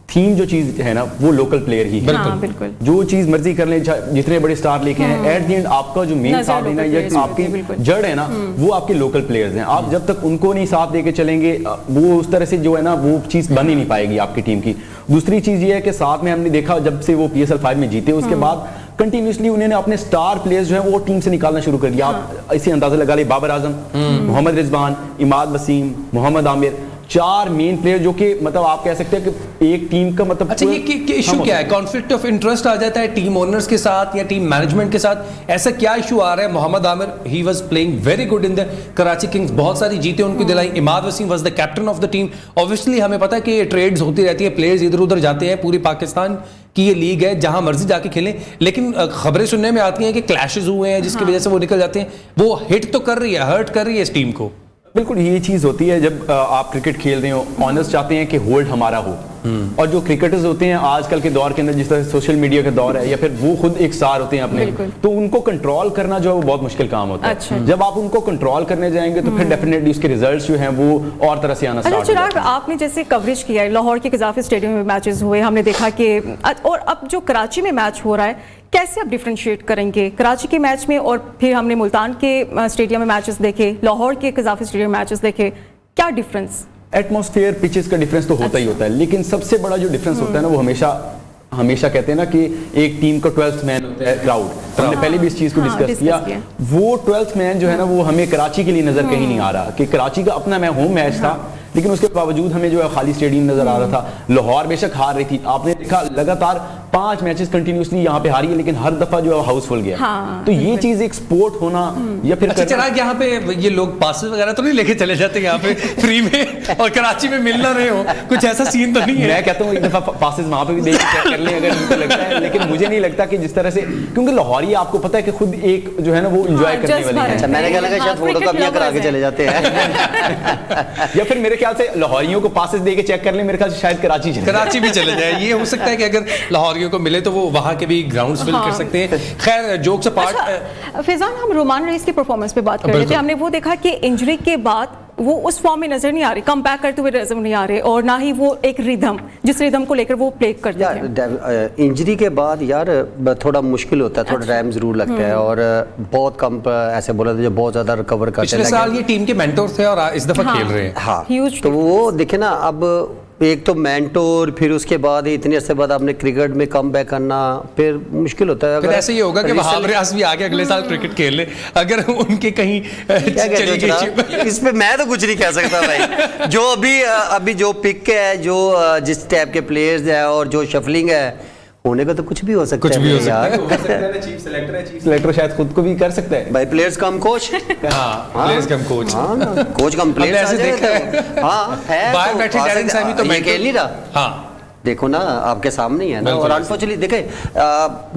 थीम जो चीज है ना वो लोकल प्लेयर ही है। हाँ, बिल्कुल। जो चीज मर्जी कर ले, जितने बड़े स्टार लेके हैं, एट द एंड आपका जो मेन साथ देना या आपकी जड़ है ना वो आपके लोकल प्लेयर्स हैं। आप जब तक उनको नहीं साथ देके चलेंगे वो उस तरह से जो है ना वो चीज बन ही नहीं पाएगी आपकी टीम की। दूसरी चीज ये है कि साथ में हमने देखा जब से वो PSL 5 में जीते उसके बाद कंटिन्यूसली उन्होंने अपने स्टार प्लेयर्स जो हैं वो टीम से निकालना शुरू कर दिया। आप इसे अंदाजा लगा ले, बाबर आजम, मोहम्मद रिजवान, इमाद वसीम, मोहम्मद आमिर, 4 मेन प्लेयर जो कि मतलब आप कह सकते हैं कि एक टीम का मतलब। अच्छा, ये इशू क्या है? कॉन्फ्लिक्ट ऑफ इंटरेस्ट आ जाता है टीम ओनर्स के साथ या टीम मैनेजमेंट के साथ? ऐसा क्या इशू आ रहा है? Mohammad Amir he was playing very good in the Karachi Kings, बहुत सारी जीतें उनको दिलाई। Imad Wasim was the captain of the team. Obviously हमें पता है कि ये ट्रेड्स होती रहती है, प्लेयर्स इधर उधर जाते हैं, पूरी पाकिस्तान की ये लीग है जहां मर्जी जाके खेलें, लेकिन खबरें सुनने में आती हैं कि क्लैशेस हुए हैं जिसकी वजह से वो निकल जाते हैं। वो हिट तो कर रही है, हर्ट कर रही है इस टीम को। बिल्कुल ये चीज होती है जब आप क्रिकेट खेल रहे हो, ऑनर्स चाहते हैं कि होल्ड हमारा हो, और जो क्रिकेटर्स होते हैं आजकल के दौर के अंदर जिस तरह सोशल मीडिया का दौर है या फिर वो खुद एक स्टार होते हैं अपने, तो उनको कंट्रोल करना जो है वो बहुत मुश्किल काम होता है। अच्छा। जब आप उनको कंट्रोल करने जाएंगे तो फिर डेफिनेटली उसके रिजल्ट्स जो हैं वो और तरह से आना स्टार्ट हो जाएंगे। आपने जैसे कवरेज किया है, लाहौर के कज़ाफ़ी स्टेडियम में मैचेस हुए, हमने देखा कि और अब जो कराची में मैच हो रहा है, कैसे आप डिफरेंशिएट करेंगे कराची के मैच में? और फिर हमने मुल्तान के स्टेडियम में मैचेस देखे, लाहौर के कज़ाफ़ी स्टेडियम में मैचेस देखे, क्या डिफरेंस? एटमॉस्फेयर, पिचेस का डिफरेंस तो होता ही होता है, लेकिन सबसे बड़ा जो डिफरेंस होता है ना वो हमेशा कहते हैं ना कि एक टीम का 12th मैन होता है क्राउड। हमने पहले भी इस चीज को डिस्कस किया। वो 12th मैन जो है ना वो हमें कराची के लिए नजर कहीं नहीं आ रहा कि कराची का अपना होम मैच था, लेकिन उसके बावजूद हमें जो है खाली स्टेडियम नजर आ रहा था। लाहौर बेशक हार रही थी, आपने देखा लगातार 5 मैचेस कंटिन्यूसली यहाँ पे हारी है, लेकिन हर दफा जो है हाउसफुल गया। हाँ, तो ये चीज एक स्पोर्ट होना या फिर अच्छा चिराग, यहाँ पे ये लोग पासेस वगैरह तो नहीं लेके चले जाते यहाँ पे फ्री में और कराची में मिल ना रहे हो, कुछ ऐसा सीन तो नहीं है? मैं कहता हूँ एक दफा पासेस वहां पे भी देख के चेक कर लें अगर उनको लगता है, लेकिन मुझे नहीं लगता कि जिस तरह से, क्योंकि लाहौरी आपको पता है कि खुद एक जो है ना वो एंजॉय करने वाली है। अच्छा, मैंने क्या लगा शायद फोटो कॉपी करा के चले जाते हैं। या फिर मेरे ख्याल से लाहौरियों को पासेस दे के चेक कर ले, मेरे ख्याल से शायद कराची भी चले जाए। ये हो सकता है कि अगर लाहौरियों को मिले तो वो वहां के भी ग्राउंड्स फिल कर सकते हैं। खैर जोक्स अपार्ट, फैजान, हम रोमान रईस की परफॉर्मेंस पे बात कर रहे थे। हमने वो देखा कि इंजरी के बाद वो उस फॉर्म में नजर नहीं आ रही, कम बैक करते हुए नजर नहीं आ रहे, और ना ही वो एक रिदम, जिस रिदम को लेकर वो प्ले करते हैं। इंजरी के बाद यार थोड़ा मुश्किल होता है, थोड़ा टाइम जरूर लगता है, और बहुत कम ऐसे बोला था जो बहुत ज्यादा रिकवर करते हैं। पिछले साल ये टीम के मेंटोर थे और इस दफा खेल रहे हैं। हाँ, तो वो देखे ना, अब एक तो मेंटोर, फिर उसके बाद इतने अरसे बाद आपने क्रिकेट में कम बैक करना, फिर मुश्किल होता है। फिर ऐसे ही होगा कि वहाब रियाज भी आगे अगले साल क्रिकेट खेल ले, अगर उनके कहीं चली गई। इस पे मैं तो कुछ नहीं कह सकता भाई। जो अभी जो पिक है, जो जिस टाइप के प्लेयर्स है और जो शफलिंग है, होने का तो कुछ भी हो सकता है। कुछ भी हो सकता है। चीफ सेलेक्टर है, चीफ सेलेक्टर शायद खुद को भी कर सकता है भाई, प्लेयर्स कम कोच। हाँ, प्लेयर्स कम कोच। हाँ ना, कोच कम प्लेयर्स। ऐसे देखा है। हाँ है, बायोमेट्रिक डैरेन सैमी तो मैं खेल नहीं रहा। हाँ, देखो ना, आपके सामने ही है ना। और अनफॉर्चुनेटली देखे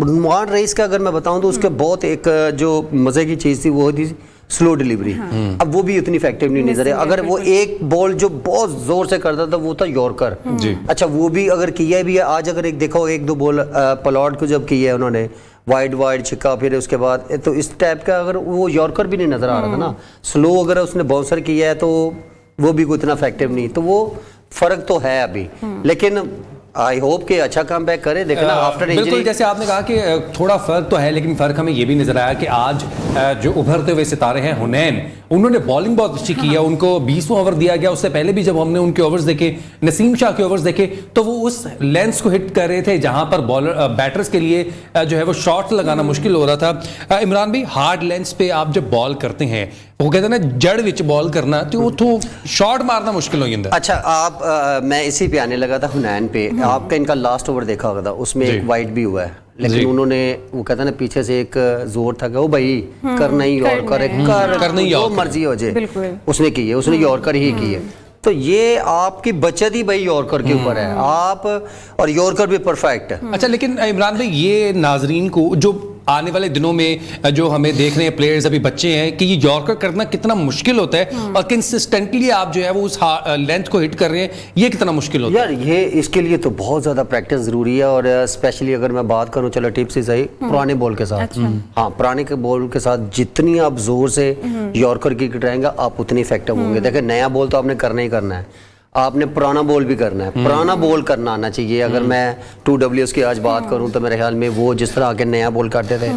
नुमान रईस का अगर मैं बताऊं तो उसके बहुत एक जो मजे की चीज थी वो थी स्लो डिलीवरी। अब वो भी उतनी इफेक्टिव नहीं नजर है। अगर वो एक बॉल जो बहुत जोर से करता था वो था यॉर्कर। अच्छा, वो भी अगर किया भी है आज, अगर एक देखो एक दो बॉल पलॉट को जब किया है उन्होंने, वाइड छिक्का, फिर उसके बाद तो इस टाइप का अगर वो यॉर्कर भी नहीं नजर आ रहा था ना। स्लो अगर उसने बाउंसर किया है तो वो भी उतना इफेक्टिव नहीं, तो वो फर्क तो है अभी। लेकिन आई होप कि अच्छा कम बैक करे। देखना आफ्टर इंजरी, बिल्कुल जैसे आपने कहा कि थोड़ा फर्क तो है, लेकिन फर्क हमें ये भी नजर आया कि आज जो उभरते हुए सितारे हैं हुनैन, उन्होंने बॉलिंग बहुत अच्छी की है। उनको 20वां ओवर दिया गया, उससे पहले भी जब हमने उनके ओवर्स देखे, नसीम शाह के ओवर्स देखे, तो वो उस लेंस को हिट कर रहे थे जहां पर बॉलर बैटर्स के लिए जो है वो शॉट लगाना मुश्किल हो रहा था। इमरान भाई, हार्ड लेंस पे आप जब बॉल करते हैं, वो कहते हैं ना जड़ विच बॉल करना, तो शॉट मारना मुश्किल हो जाता है। अच्छा, आप मैं इसी पे आने लगा था हुनैन पे। आपका इनका लास्ट ओवर देखा होगा था, उसमें एक वाइड भी हुआ है, लेकिन उन्होंने वो कहता है ना पीछे से एक जोर था कि वो भाई करना ही यॉर्कर है, जो मर्जी हो जाए। उसने की है, उसने यॉर्कर ही की है। तो ये आपकी बचत ही भाई यॉर्कर के ऊपर है। आप और यॉर्कर भी परफेक्ट है। अच्छा, लेकिन इमरान भाई, ये नाजरीन को जो आने वाले दिनों में जो हमें देख रहे हैं, प्लेयर्स अभी बच्चे हैं, कि ये यॉर्कर करना कितना मुश्किल होता है और कंसिस्टेंटली आप जो है वो उस लेंथ को हिट कर रहे हैं, ये कितना मुश्किल होता है? यार ये इसके लिए तो बहुत ज्यादा प्रैक्टिस जरूरी है। और स्पेशली अगर मैं बात करूं, चलो टिप्स ही सही, पुराने बॉल के साथ। हाँ, पुराने के बॉल के साथ जितनी आप जोर से यॉर्कर की कराएंगे, आप उतनी इफेक्टिव होंगे। देखिए, नया बॉल तो आपने करना ही करना है, आपने पुराना बॉल भी करना है। पुराना बॉल करना आना चाहिए। अगर मैं 2Ws की आज बात करूं तो मेरे ख्याल में वो जिस तरह आके नया बॉल करते थे,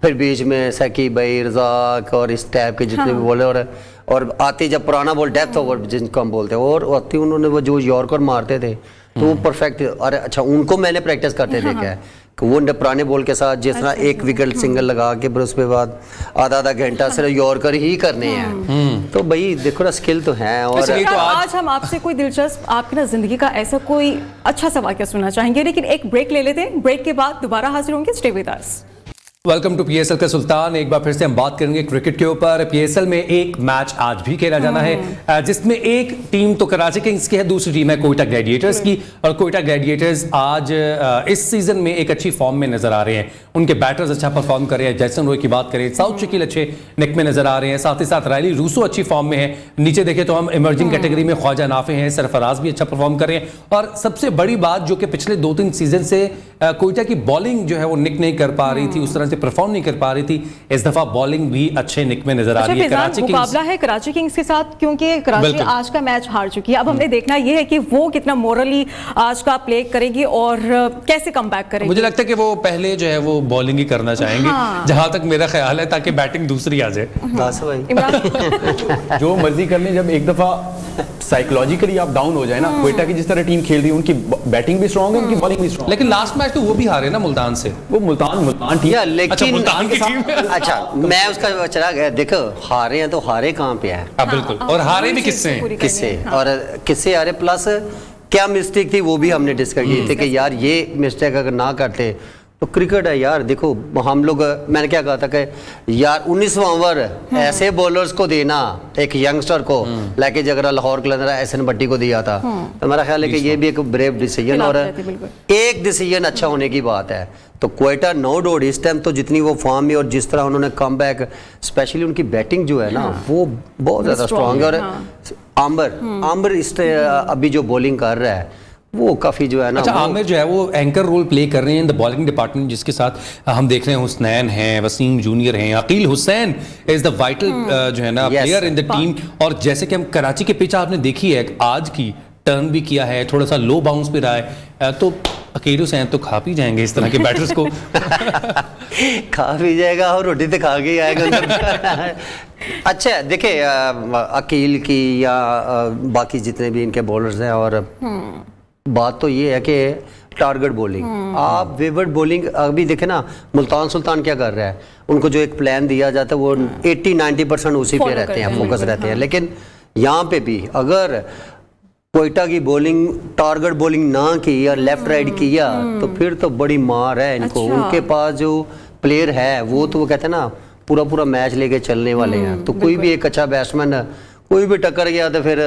फिर बीच में सकीब भाई, रज़ाक और इस टाइप के जितने भी बॉल, और आते जब पुराना बॉल डेप्थ ओवर जिनको हम बोलते हैं, और आते उन्होंने वो जो यॉर्कर मारते थे तो वो परफेक्ट। और अच्छा, उनको मैंने प्रैक्टिस करते देखा है कि वो पुराने बॉल के साथ जिस तरह एक विकेट सिंगल लगा के फिर उसके बाद आधा घंटा सिर्फ यॉर्कर ही करने हैं। तो भाई देखो ना, स्किल तो है। और तो आज हम आपसे कोई दिलचस्प आपकी ना जिंदगी का ऐसा कोई अच्छा सा वाकया सुनना चाहेंगे, लेकिन एक ब्रेक ले लेते हैं। ब्रेक के बाद दोबारा हाजिर होंगे। Stay with us. Welcome to PSL का सुल्तान। एक बार फिर से हम बात करेंगे क्रिकेट के ऊपर। पीएसएल में एक मैच आज भी खेला जाना है, जिसमें एक टीम तो कराची किंग्स की है, दूसरी टीम है कोयटा ग्लैडिएटर्स की। और कोयटा ग्लैडिएटर्स आज इस सीजन में एक अच्छी फॉर्म में नजर आ रहे हैं। उनके बैटर्स अच्छा परफॉर्म कर रहे हैं। जैसन रॉय की बात करें, साउथ शकील अच्छे निक में नजर आ रहे हैं, साथ ही साथ रायली रूसो अच्छी फॉर्म में है। नीचे देखें तो हम इमर्जिंग कैटेगरी में ख्वाजा नाफे हैं, सरफराज भी अच्छा परफॉर्म कर रहे हैं। और सबसे बड़ी बात जो कि पिछले 2-3 सीजन से कोयटा की बॉलिंग जो है वो निक नहीं कर पा रही थी, उस तरह से परफॉर्म नहीं कर पा रही थी, इस दफा बॉलिंग भी अच्छे निक में नजर आ रही है। कराची किंग्स मुकाबला है कराची किंग्स के साथ, क्योंकि कराची आज का मैच हार चुकी है। अब हमने देखना यह है कि वो कितना मोरली आज का प्ले करेगी और कैसे कमबैक करेगी। मुझे लगता है कि वो पहले जो है वो बॉलिंग ही करना चाहेंगे, जहां तक मेरा ख्याल है, ताकि बैटिंग दूसरी आ जाए। जो मर्जी कर लें, जब एक दफा साइकोलॉजिकली आप डाउन हो जाए ना, कोयटा की जिस तरह टीम खेल रही है, उनकी बैटिंग भी स्ट्रांग है, उनकी बॉलिंग भी स्ट्रांग। लेकिन लास्ट मैच तो वो भी हारे ना मुल्तान से। वो मुल्तान ठीक है, लेकिन अच्छा, मुल्तान की टीम अच्छा, मैं उसका चला गया। देखो, हारे हैं तो हारे कहाँ पे है? बिल्कुल। और हारे भी किससे हैं? किससे और किससे हारे? प्लस क्या मिस्टेक थी वो भी हमने डिस्कस की थी कि यार ये मिस्टेक अगर ना करते तो क्रिकेट है यार। देखो हम लोग, मैंने क्या कहा था कि यार 19वां ओवर ऐसे बॉलर्स को देना, एक यंगस्टर को लेके जगरा लाहौर कलंदर एहसन भट्टी को दिया था, तो मेरा ख्याल है कि ये भी एक ब्रेव डिसीजन और एक डिसीजन अच्छा होने की बात है। तो क्वेटा नो डाउट इस टाइम तो जितनी वो फॉर्म में और जिस तरह उन्होंने कम बैक, स्पेशली उनकी बैटिंग जो है ना वो बहुत ज़्यादा स्ट्रॉन्ग है। और आमिर इस अभी जो बॉलिंग कर रहा है वो काफी जो है ना। अच्छा, आमिर जो है वो एंकर रोल प्ले कर रहे हैं इन द बॉलिंग डिपार्टमेंट, जिसके साथ हम देख रहे हैं हुसनैन हैं, वसीम जूनियर हैं, Akeal Hosein is the vital जो है ना प्लेयर इन द टीम। और जैसे कि हम कराची के पिच आपने देखी है आज की, टर्न भी किया है, थोड़ा सा लो बाउंस भी रहा है, तो अकील हुसैन तो खा भी जाएंगे इस तरह के बैटर्स को। खा भी जाएगा और रोटी तो खा के ही आएगा। अच्छा देखिए, अकील की या बाकी जितने भी इनके बॉलर्स हैं, और बात तो ये है कि टारगेट बॉलिंग, आप वेवर्ड बॉलिंग अभी देखे ना, मुल्तान सुल्तान क्या कर रहा है, उनको जो एक प्लान दिया जाता है वो 80-90% उसी पे रहते हैं, फोकस रहते हैं। लेकिन यहाँ पे भी अगर क्वेटा की बॉलिंग टारगेट बॉलिंग ना की या लेफ्ट राइट किया तो फिर तो बड़ी मार है इनको। उनके पास जो प्लेयर है वो तो वो कहते हैं ना पूरा पूरा मैच लेके चलने वाले हैं। तो कोई भी एक अच्छा बैट्समैन कोई भी टक्कर गया तो फिर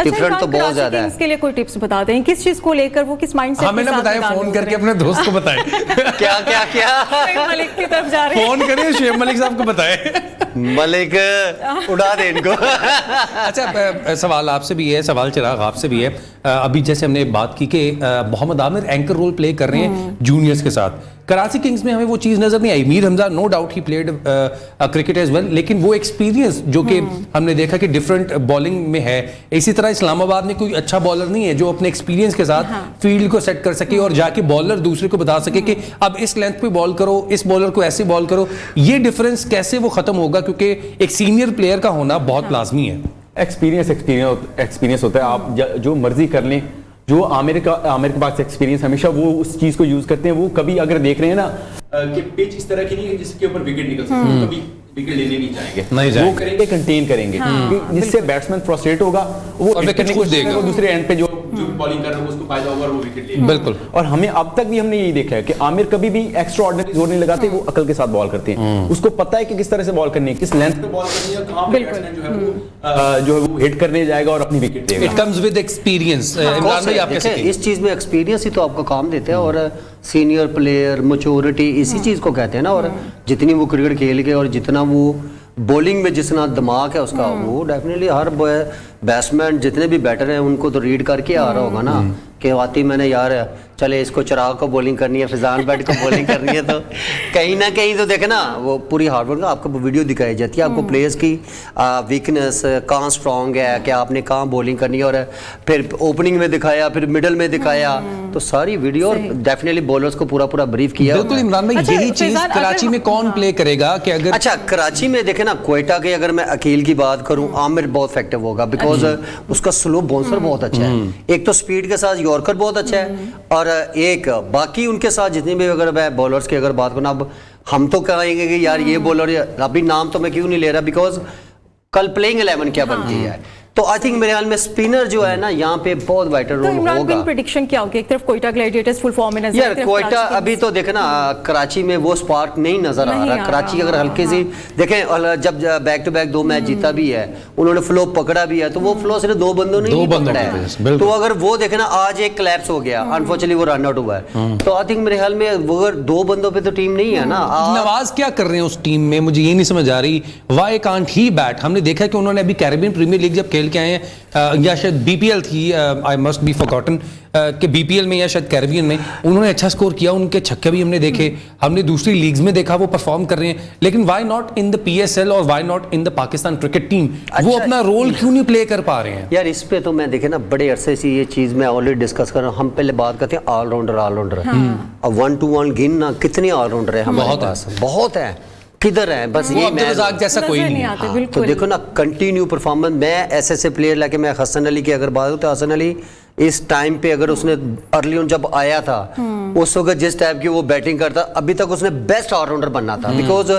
डिफरेंट तो बहुत ज्यादा है। इसके लिए कोई टिप्स बता दें, किस चीज को लेकर वो किस माइंडसेट हमें ना बताएं, फोन करके अपने दोस्त को बताएं। क्या क्या क्या शुएब मलिक की तरफ जा रहे हैं। फोन करिए, शुएब मलिक साहब को बताएं। मलिक उड़ा दे इनको। अच्छा, सवाल आपसे भी है, सवाल चिराग आपसे भी है। अभी जैसे हमने बात की कि Mohammad Amir anchor role play कर रहे हैं जूनियर्स के साथ, कराची किंग्स में हमें वो चीज़ नजर नहीं आई। Mir Hamza no doubt he played cricket as well, लेकिन वो एक्सपीरियंस जो कि हमने देखा कि डिफरेंट बॉलिंग में है। इसी तरह इस्लामाबाद में कोई अच्छा बॉलर नहीं है जो अपने एक्सपीरियंस के साथ फील्ड को सेट कर सके और जाके बॉलर दूसरे को बता सके कि अब इस लेंथ पे बॉल करो, इस बॉलर को ऐसे बॉल करो। ये डिफरेंस कैसे वो खत्म होगा, क्योंकि एक सीनियर प्लेयर का होना बहुत लाजमी है। एक्सपीरियंस होता है, आप जो मर्जी कर लें। जो आमिर के पास एक्सपीरियंस, हमेशा वो उस चीज को यूज करते हैं। वो कभी अगर देख रहे हैं ना कि पिच इस तरह की नहीं है जिसके ऊपर विकेट निकल सकते हैं, कभी विकेट लेने नहीं जाएंगे, वो करेंगे कंटेन करेंगे, जिससे बैट्समैन फ्रस्ट्रेट होगा, वो दूसरे एंड पे जो बॉलिंग कर रहा है उसको फायदा होगा, वो विकेट लेगा। बिल्कुल। और हमें अब तक भी हमने यही देखा है कि आमिर कभी भी एक्स्ट्रा ऑर्डिनरी जोर नहीं लगाते, वो अकल के साथ बॉल करते हैं। उसको पता है कि किस तरह से बॉल करनी है, किस लेंथ पे बॉल करनी है, कहां पे बैट्समैन जो है वो हिट करने जाएगा और अपनी विकेट लेगा। It comes with experience. Imran भाई आप कैसे? इस चीज में एक्सपीरियंस ही तो आपको काम देता है, और सीनियर प्लेयर मैच्योरिटी इसी चीज को कहते हैं ना। और जितनी वो क्रिकेट खेल के और जितना वो बॉलिंग में जितना दिमाग है उसका, वो डेफिनेटली हर बैट्समैन जितने भी बैटर हैं उनको तो रीड करके आ रहा होगा ना कि वाकई मैंने यार चले इसको चिराग को बॉलिंग करनी है, फिजान बैट को बॉलिंग करनी है। तो कहीं ना कहीं तो देखे ना वो पूरी हार्डवर्क आपको वीडियो दिखाई जाती है, आपको प्लेयर्स की वीकनेस कहाँ स्ट्रॉन्ग है, क्या आपने कहाँ बॉलिंग करनी है, और फिर ओपनिंग में दिखाया, फिर मिडल में दिखाया, तो सारी वीडियो डेफिनेटली बॉलर्स को पूरा पूरा ब्रीफ किया। बिल्कुल इमरान भाई, यही चीज कराची में कौन प्ले करेगा कि अगर अच्छा कराची में देखे ना, क्वेटा के अगर मैं अकील की बात करूं, आमिर बहुत इफेक्टिव होगा बिकॉज उसका स्लो बाउंसर बहुत अच्छा है। एक तो स्पीड के साथ यॉर्कर बहुत अच्छा है, और एक बाकी उनके साथ जितनी भी अगर मैं बॉलर्स की अगर बात करूं, अब हम तो कहेंगे कि यार ये बॉलर, अभी नाम तो मैं क्यों नहीं ले रहा बिकॉज कल प्लेइंग 11 क्या बनती है। तो आई थिंक मेरे ख्याल में स्पिनर जो है ना यहाँ पे बहुत वाइटल रोल होगा। प्रेडिक्शन क्या होगी? एक तरफ क्वेटा ग्लैडिएटर्स फुल फॉर्म में नजर, यार क्वेटा अभी तो देखे ना कराची में वो स्पार्क नहीं नजर आ रहा। कराची अगर हल्के सी देखें, जब बैक टू बैक 2 मैच जीता भी है, उन्होंने फ्लो पकड़ा भी है, तो वो फ्लो सिर्फ 2 बंदों ने पकड़ा है। तो अगर वो देखे ना आज एक क्लैप्स हो गया, अनफॉर्चुनेटली वो रन आउट हुआ है, तो आई थिंक मेरे ख्याल में वो अगर 2 बंदों पे तो टीम नहीं है ना। नवाज क्या कर रहे हैं उस टीम में, मुझे ये नहीं समझ आ रही। Why can't he bat? हमने देखा कि उन्होंने अभी कैरेबियन प्रीमियर लीग जब खेल के आए हैं, या शायद बीपीएल थी, आई मस्ट बी फॉरगॉटन कि बीपीएल में या शायद कैरेबियन में, उन्होंने अच्छा स्कोर किया, उनके छक्के भी हमने देखे, हमने दूसरी लीग्स में देखा वो परफॉर्म कर रहे हैं। लेकिन why not in the PSL और why not in the Pakistan cricket team? वो अपना रोल क्यों नहीं प्ले कर पा रहे हैं? यार इस पे तो मैं देखे ना बड़े अरसे से ये चीज मैं ऑलरेडी डिस्कस कर रहा हूँ। हम पहले बात करते हैं ऑलराउंडर। अब 1 to 1 गिन ना कितने ऑलराउंडर है हमारे पास, बहुत है, किधर है बस ये मैच जैसा कोई नहीं है। तो देखो ना कंटिन्यू परफॉर्मेंस। मैं ऐसे प्लेयर लाके मैं हसन अली की अगर बात करूँ तो हसन अली इस टाइम पे अगर उसने अर्ली ऑन जब आया था उस वक्त जिस टाइप की वो बैटिंग करता, अभी तक उसने बेस्ट ऑलराउंडर बनना था, बिकॉज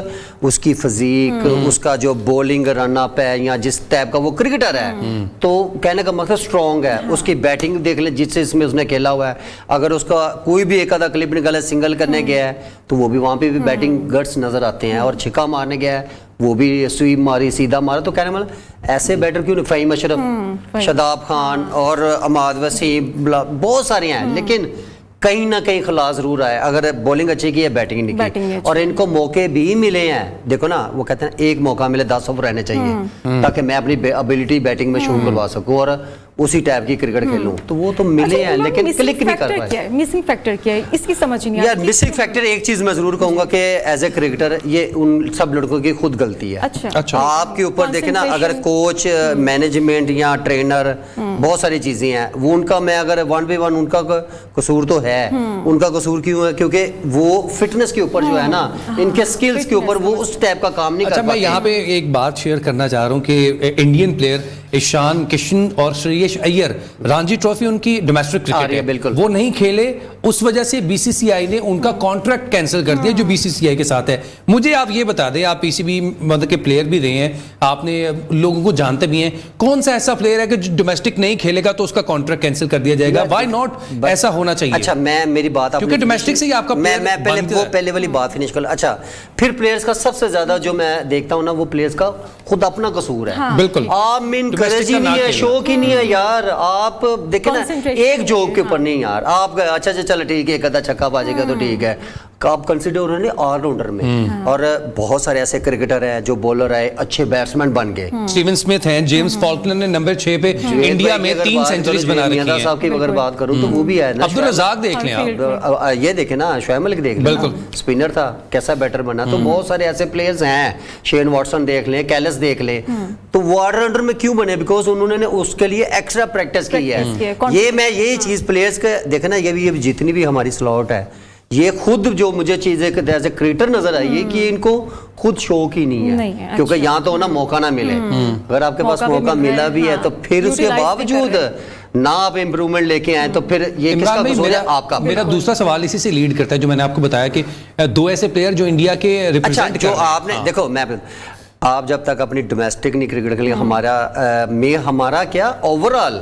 उसकी फिजिक, उसका जो बॉलिंग रन अप है या जिस टाइप का वो क्रिकेटर है, तो कहने का मतलब स्ट्रॉन्ग है। उसकी बैटिंग देख ले जिस इसमें उसने खेला हुआ है, अगर उसका कोई भी एक आधा क्लिप निकाला सिंगल करने गया है तो वो भी वहां पे भी बैटिंग गट्स नजर आते हैं, और छिक्का मारने गया है वो भी स्वीप मारी, सीधा मारा, तो कहने मतलब ऐसे बैटर क्यों नहीं? फ़हीम अशरफ, शादाब खान और अमाद वसीम, बहुत सारे हैं, लेकिन कहीं ना कहीं खिला जरूर आया। अगर बॉलिंग अच्छी की है, बैटिंग नहीं की, और इनको मौके भी मिले हैं। देखो ना, वो कहते हैं एक मौका मिले 10 ओवर रहने चाहिए ताकि मैं अपनी एबिलिटी बैटिंग में शुरू करवा सकूं और उसी टाइप की क्रिकेट खेलूं, तो वो तो मिले हैं लेकिन क्लिक नहीं कर पाए। मिसिंग फैक्टर क्या है इसकी समझ ही नहीं यार मिसिंग फैक्टर एक चीज मैं जरूर कहूंगा कि एज ए क्रिकेटर ये उन सब लड़कों की खुद गलती है। अच्छा। आपके ऊपर देखे ना, अगर कोच, मैनेजमेंट या ट्रेनर, बहुत सारी चीजें हैं, वो उनका मैं अगर 1v1 उनका कसूर तो है। उनका कसूर क्यों है? क्योंकि वो फिटनेस के ऊपर जो है ना, इनके स्किल्स के ऊपर वो उस टाइप का काम नहीं कर पाते। मैं यहाँ पे एक बात शेयर करना चाह रहा हूँ कि इंडियन प्लेयर ईशान किशन और श्रेयस अय्यर, रणजी ट्रॉफी उनकी डोमेस्टिक क्रिकेट है, बिल्कुल वो नहीं खेले, उस वजह से बीसीसीआई ने उनका कॉन्ट्रैक्ट कैंसिल कर दिया जो बीसीसीआई के साथ है। मुझे आप ये बता दें, आप पीसीबी मतलब के प्लेयर भी रहे हैं, आपने लोगों को जानते भी हैं, कौन सा ऐसा प्लेयर है कि जो डोमेस्टिक नहीं खेलेगा तो उसका कॉन्ट्रैक्ट कैंसिल कर दिया जाएगा? व्हाई नॉट ऐसा होना चाहिए? अच्छा, मैं मेरी बात क्योंकि डोमेस्टिक से ही आपका मैं पहले वाली बात फिनिश कर। अच्छा, फिर प्लेयर्स का सबसे ज्यादा जो मैं देखता हूं ना, वो प्लेयर्स का खुद अपना कसूर है। बिल्कुल, आप मीन करेज ही नहीं है, शौक ही नहीं है यार। आप देखे ना, एक जॉब के ऊपर नहीं यार, आप अच्छा चल ठीक है, एक आधा छक्का बाजेगा तो ठीक है, आप कंसिडर उन्होंने ऑलराउंडर में। और बहुत सारे ऐसे क्रिकेटर हैं जो बॉलर है, अच्छे बैट्समैन बन गए। स्टीवन स्मिथ हैं, जेम्स फॉल्कनर ने नंबर 6 पे इंडिया में 3 सेंचुरीज बना रखी हैं। साहब की अगर बात करूं तो वो भी है ना, अब्दुल रज़ाक देख लें आप, ये देखे ना, शोएब मलिक देख लें, बिल्कुल स्पिनर था, कैसा बैटर बना। तो बहुत सारे ऐसे प्लेयर्स हैं, शेन वॉटसन देख लें, कैलिस देख लें, तो वो ऑलराउंडर में क्यों बने? बिकॉज उन्होंने उसके लिए एक्स्ट्रा प्रैक्टिस की है। ये मैं यही चीज प्लेयर्स के देखे ना, ये जितनी भी हमारी स्लॉट है, ये खुद जो मुझे चीजें एज क्रिएटर नजर आई है कि इनको खुद शौक ही नहीं है, क्योंकि यहाँ तो ना मौका ना मिले। अगर आपके पास मौका मिला भी है तो फिर उसके बावजूद ना आप इंप्रूवमेंट लेके आए, तो फिर ये किसका कसूर है? आपका। मेरा दूसरा सवाल इसी से लीड करता है, जो मैंने आपको बताया कि दो ऐसे प्लेयर जो इंडिया के रिप्रेजेंट जो आपने देखो, मैं आप जब तक अपनी डोमेस्टिक नहीं क्रिकेट के लिए हमारा क्या ओवरऑल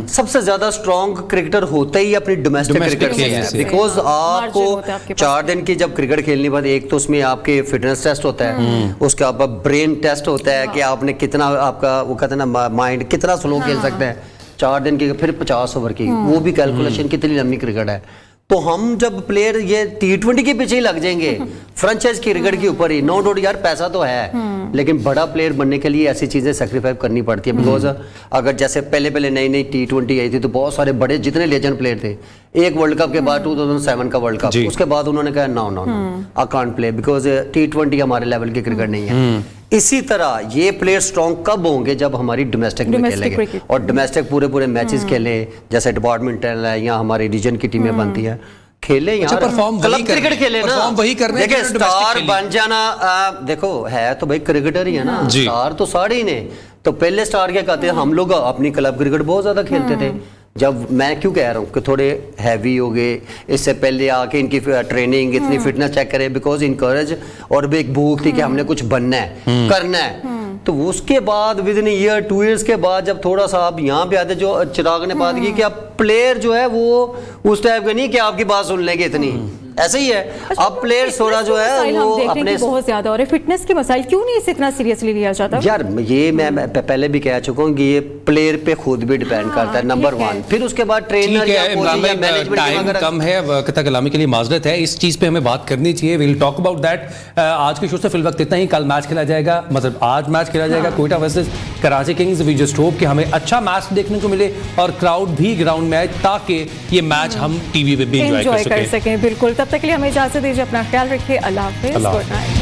सबसे ज्यादा स्ट्रॉन्ग क्रिकेटर होता ही अपनी डोमेस्टिक क्रिकेट से है। बिकॉज आपको 4 दिन की जब क्रिकेट खेलने के बाद, एक तो उसमें आपके फिटनेस टेस्ट होता है, उसके बाद ब्रेन टेस्ट होता है कि आपने कितना, आपका वो कहते हैं ना माइंड कितना स्लो खेल सकते हैं 4 दिन की, फिर 50 ओवर की, वो भी कैलकुलेशन कितनी लंबी क्रिकेट है। तो हम जब प्लेयर ये T20 के पीछे ही लग जाएंगे, फ्रेंचाइज क्रिकेट के ऊपर ही, नो डाउट यार पैसा तो है, लेकिन बड़ा प्लेयर बनने के लिए ऐसी चीजें सेक्रीफाइस करनी पड़ती है। बिकॉज अगर जैसे पहले नई T20 आई थी तो बहुत सारे बड़े जितने लेजेंड प्लेयर थे, एक वर्ल्ड कप के बाद 2007 का वर्ल्ड कप, उसके बाद उन्होंने कहा no I can't play because T20 हमारे लेवल की क्रिकेट नहीं है। इसी तरह ये प्लेयर स्ट्रॉन्ग कब होंगे? जब हमारी डोमेस्टिक में खेलेंगे, और डोमेस्टिक पूरे मैचेस खेले, जैसे डिपार्टमेंटल है या हमारी रीजन की टीमें बनती है, खेले यार, क्लब क्रिकेट खेले ना, देखिए स्टार बन जाना। देखो है तो भाई क्रिकेटर ही है ना, स्टार तो सारे ही ने। तो पहले स्टार क्या कहते हैं, हम लोग अपनी क्लब क्रिकेट बहुत ज्यादा खेलते थे। जब मैं क्यों कह रहा हूँ कि थोड़े हैवी हो गए, इससे पहले आके इनकी ट्रेनिंग, इतनी फिटनेस चेक करें, बिकॉज इनकरेज, और भी एक भूख थी कि हमने कुछ बनना है, करना है। तो उसके बाद विद इन ईयर 2 इयर्स के बाद जब थोड़ा सा आप यहाँ पे आते, जो चिराग ने बात की कि आप प्लेयर जो है वो उस टाइप का नहीं कि आपकी बात सुन लेंगे इतनी, ऐसे ही है। अब प्लेयर्स थोड़ा जो है वो अपने बहुत ज्यादा हो रहे, फिटनेस के मसाइल क्यों नहीं इसे इतना सीरियसली लिया जाता? यार ये मैं पहले भी कह चुका हूँ कि ये प्लेयर पे खुद भी डिपेंड करता है, नंबर 1। फिर उसके बाद ट्रेनर या मैनेजमेंट। टाइम कम है, कथा कलामी के लिए माजरत है, इस चीज पे हमें बात करनी चाहिए, विल टॉक अबाउट दैट। आज के शो से फिल वक्त इतना ही। कल मैच खेला जाएगा, मतलब आज मैच खेला जाएगा Quetta versus Karachi Kings. We just hope कि हमें अच्छा मैच देखने को मिले और क्राउड भी ग्राउंड में आए, ताकि ये मैच हम टीवी पे भी एंजॉय कर सकें। बिल्कुल, तब तक के लिए हमें इजाजत दीजिए, अपना ख्याल रखिए, अल्लाह हाफिज़, गुड नाइट।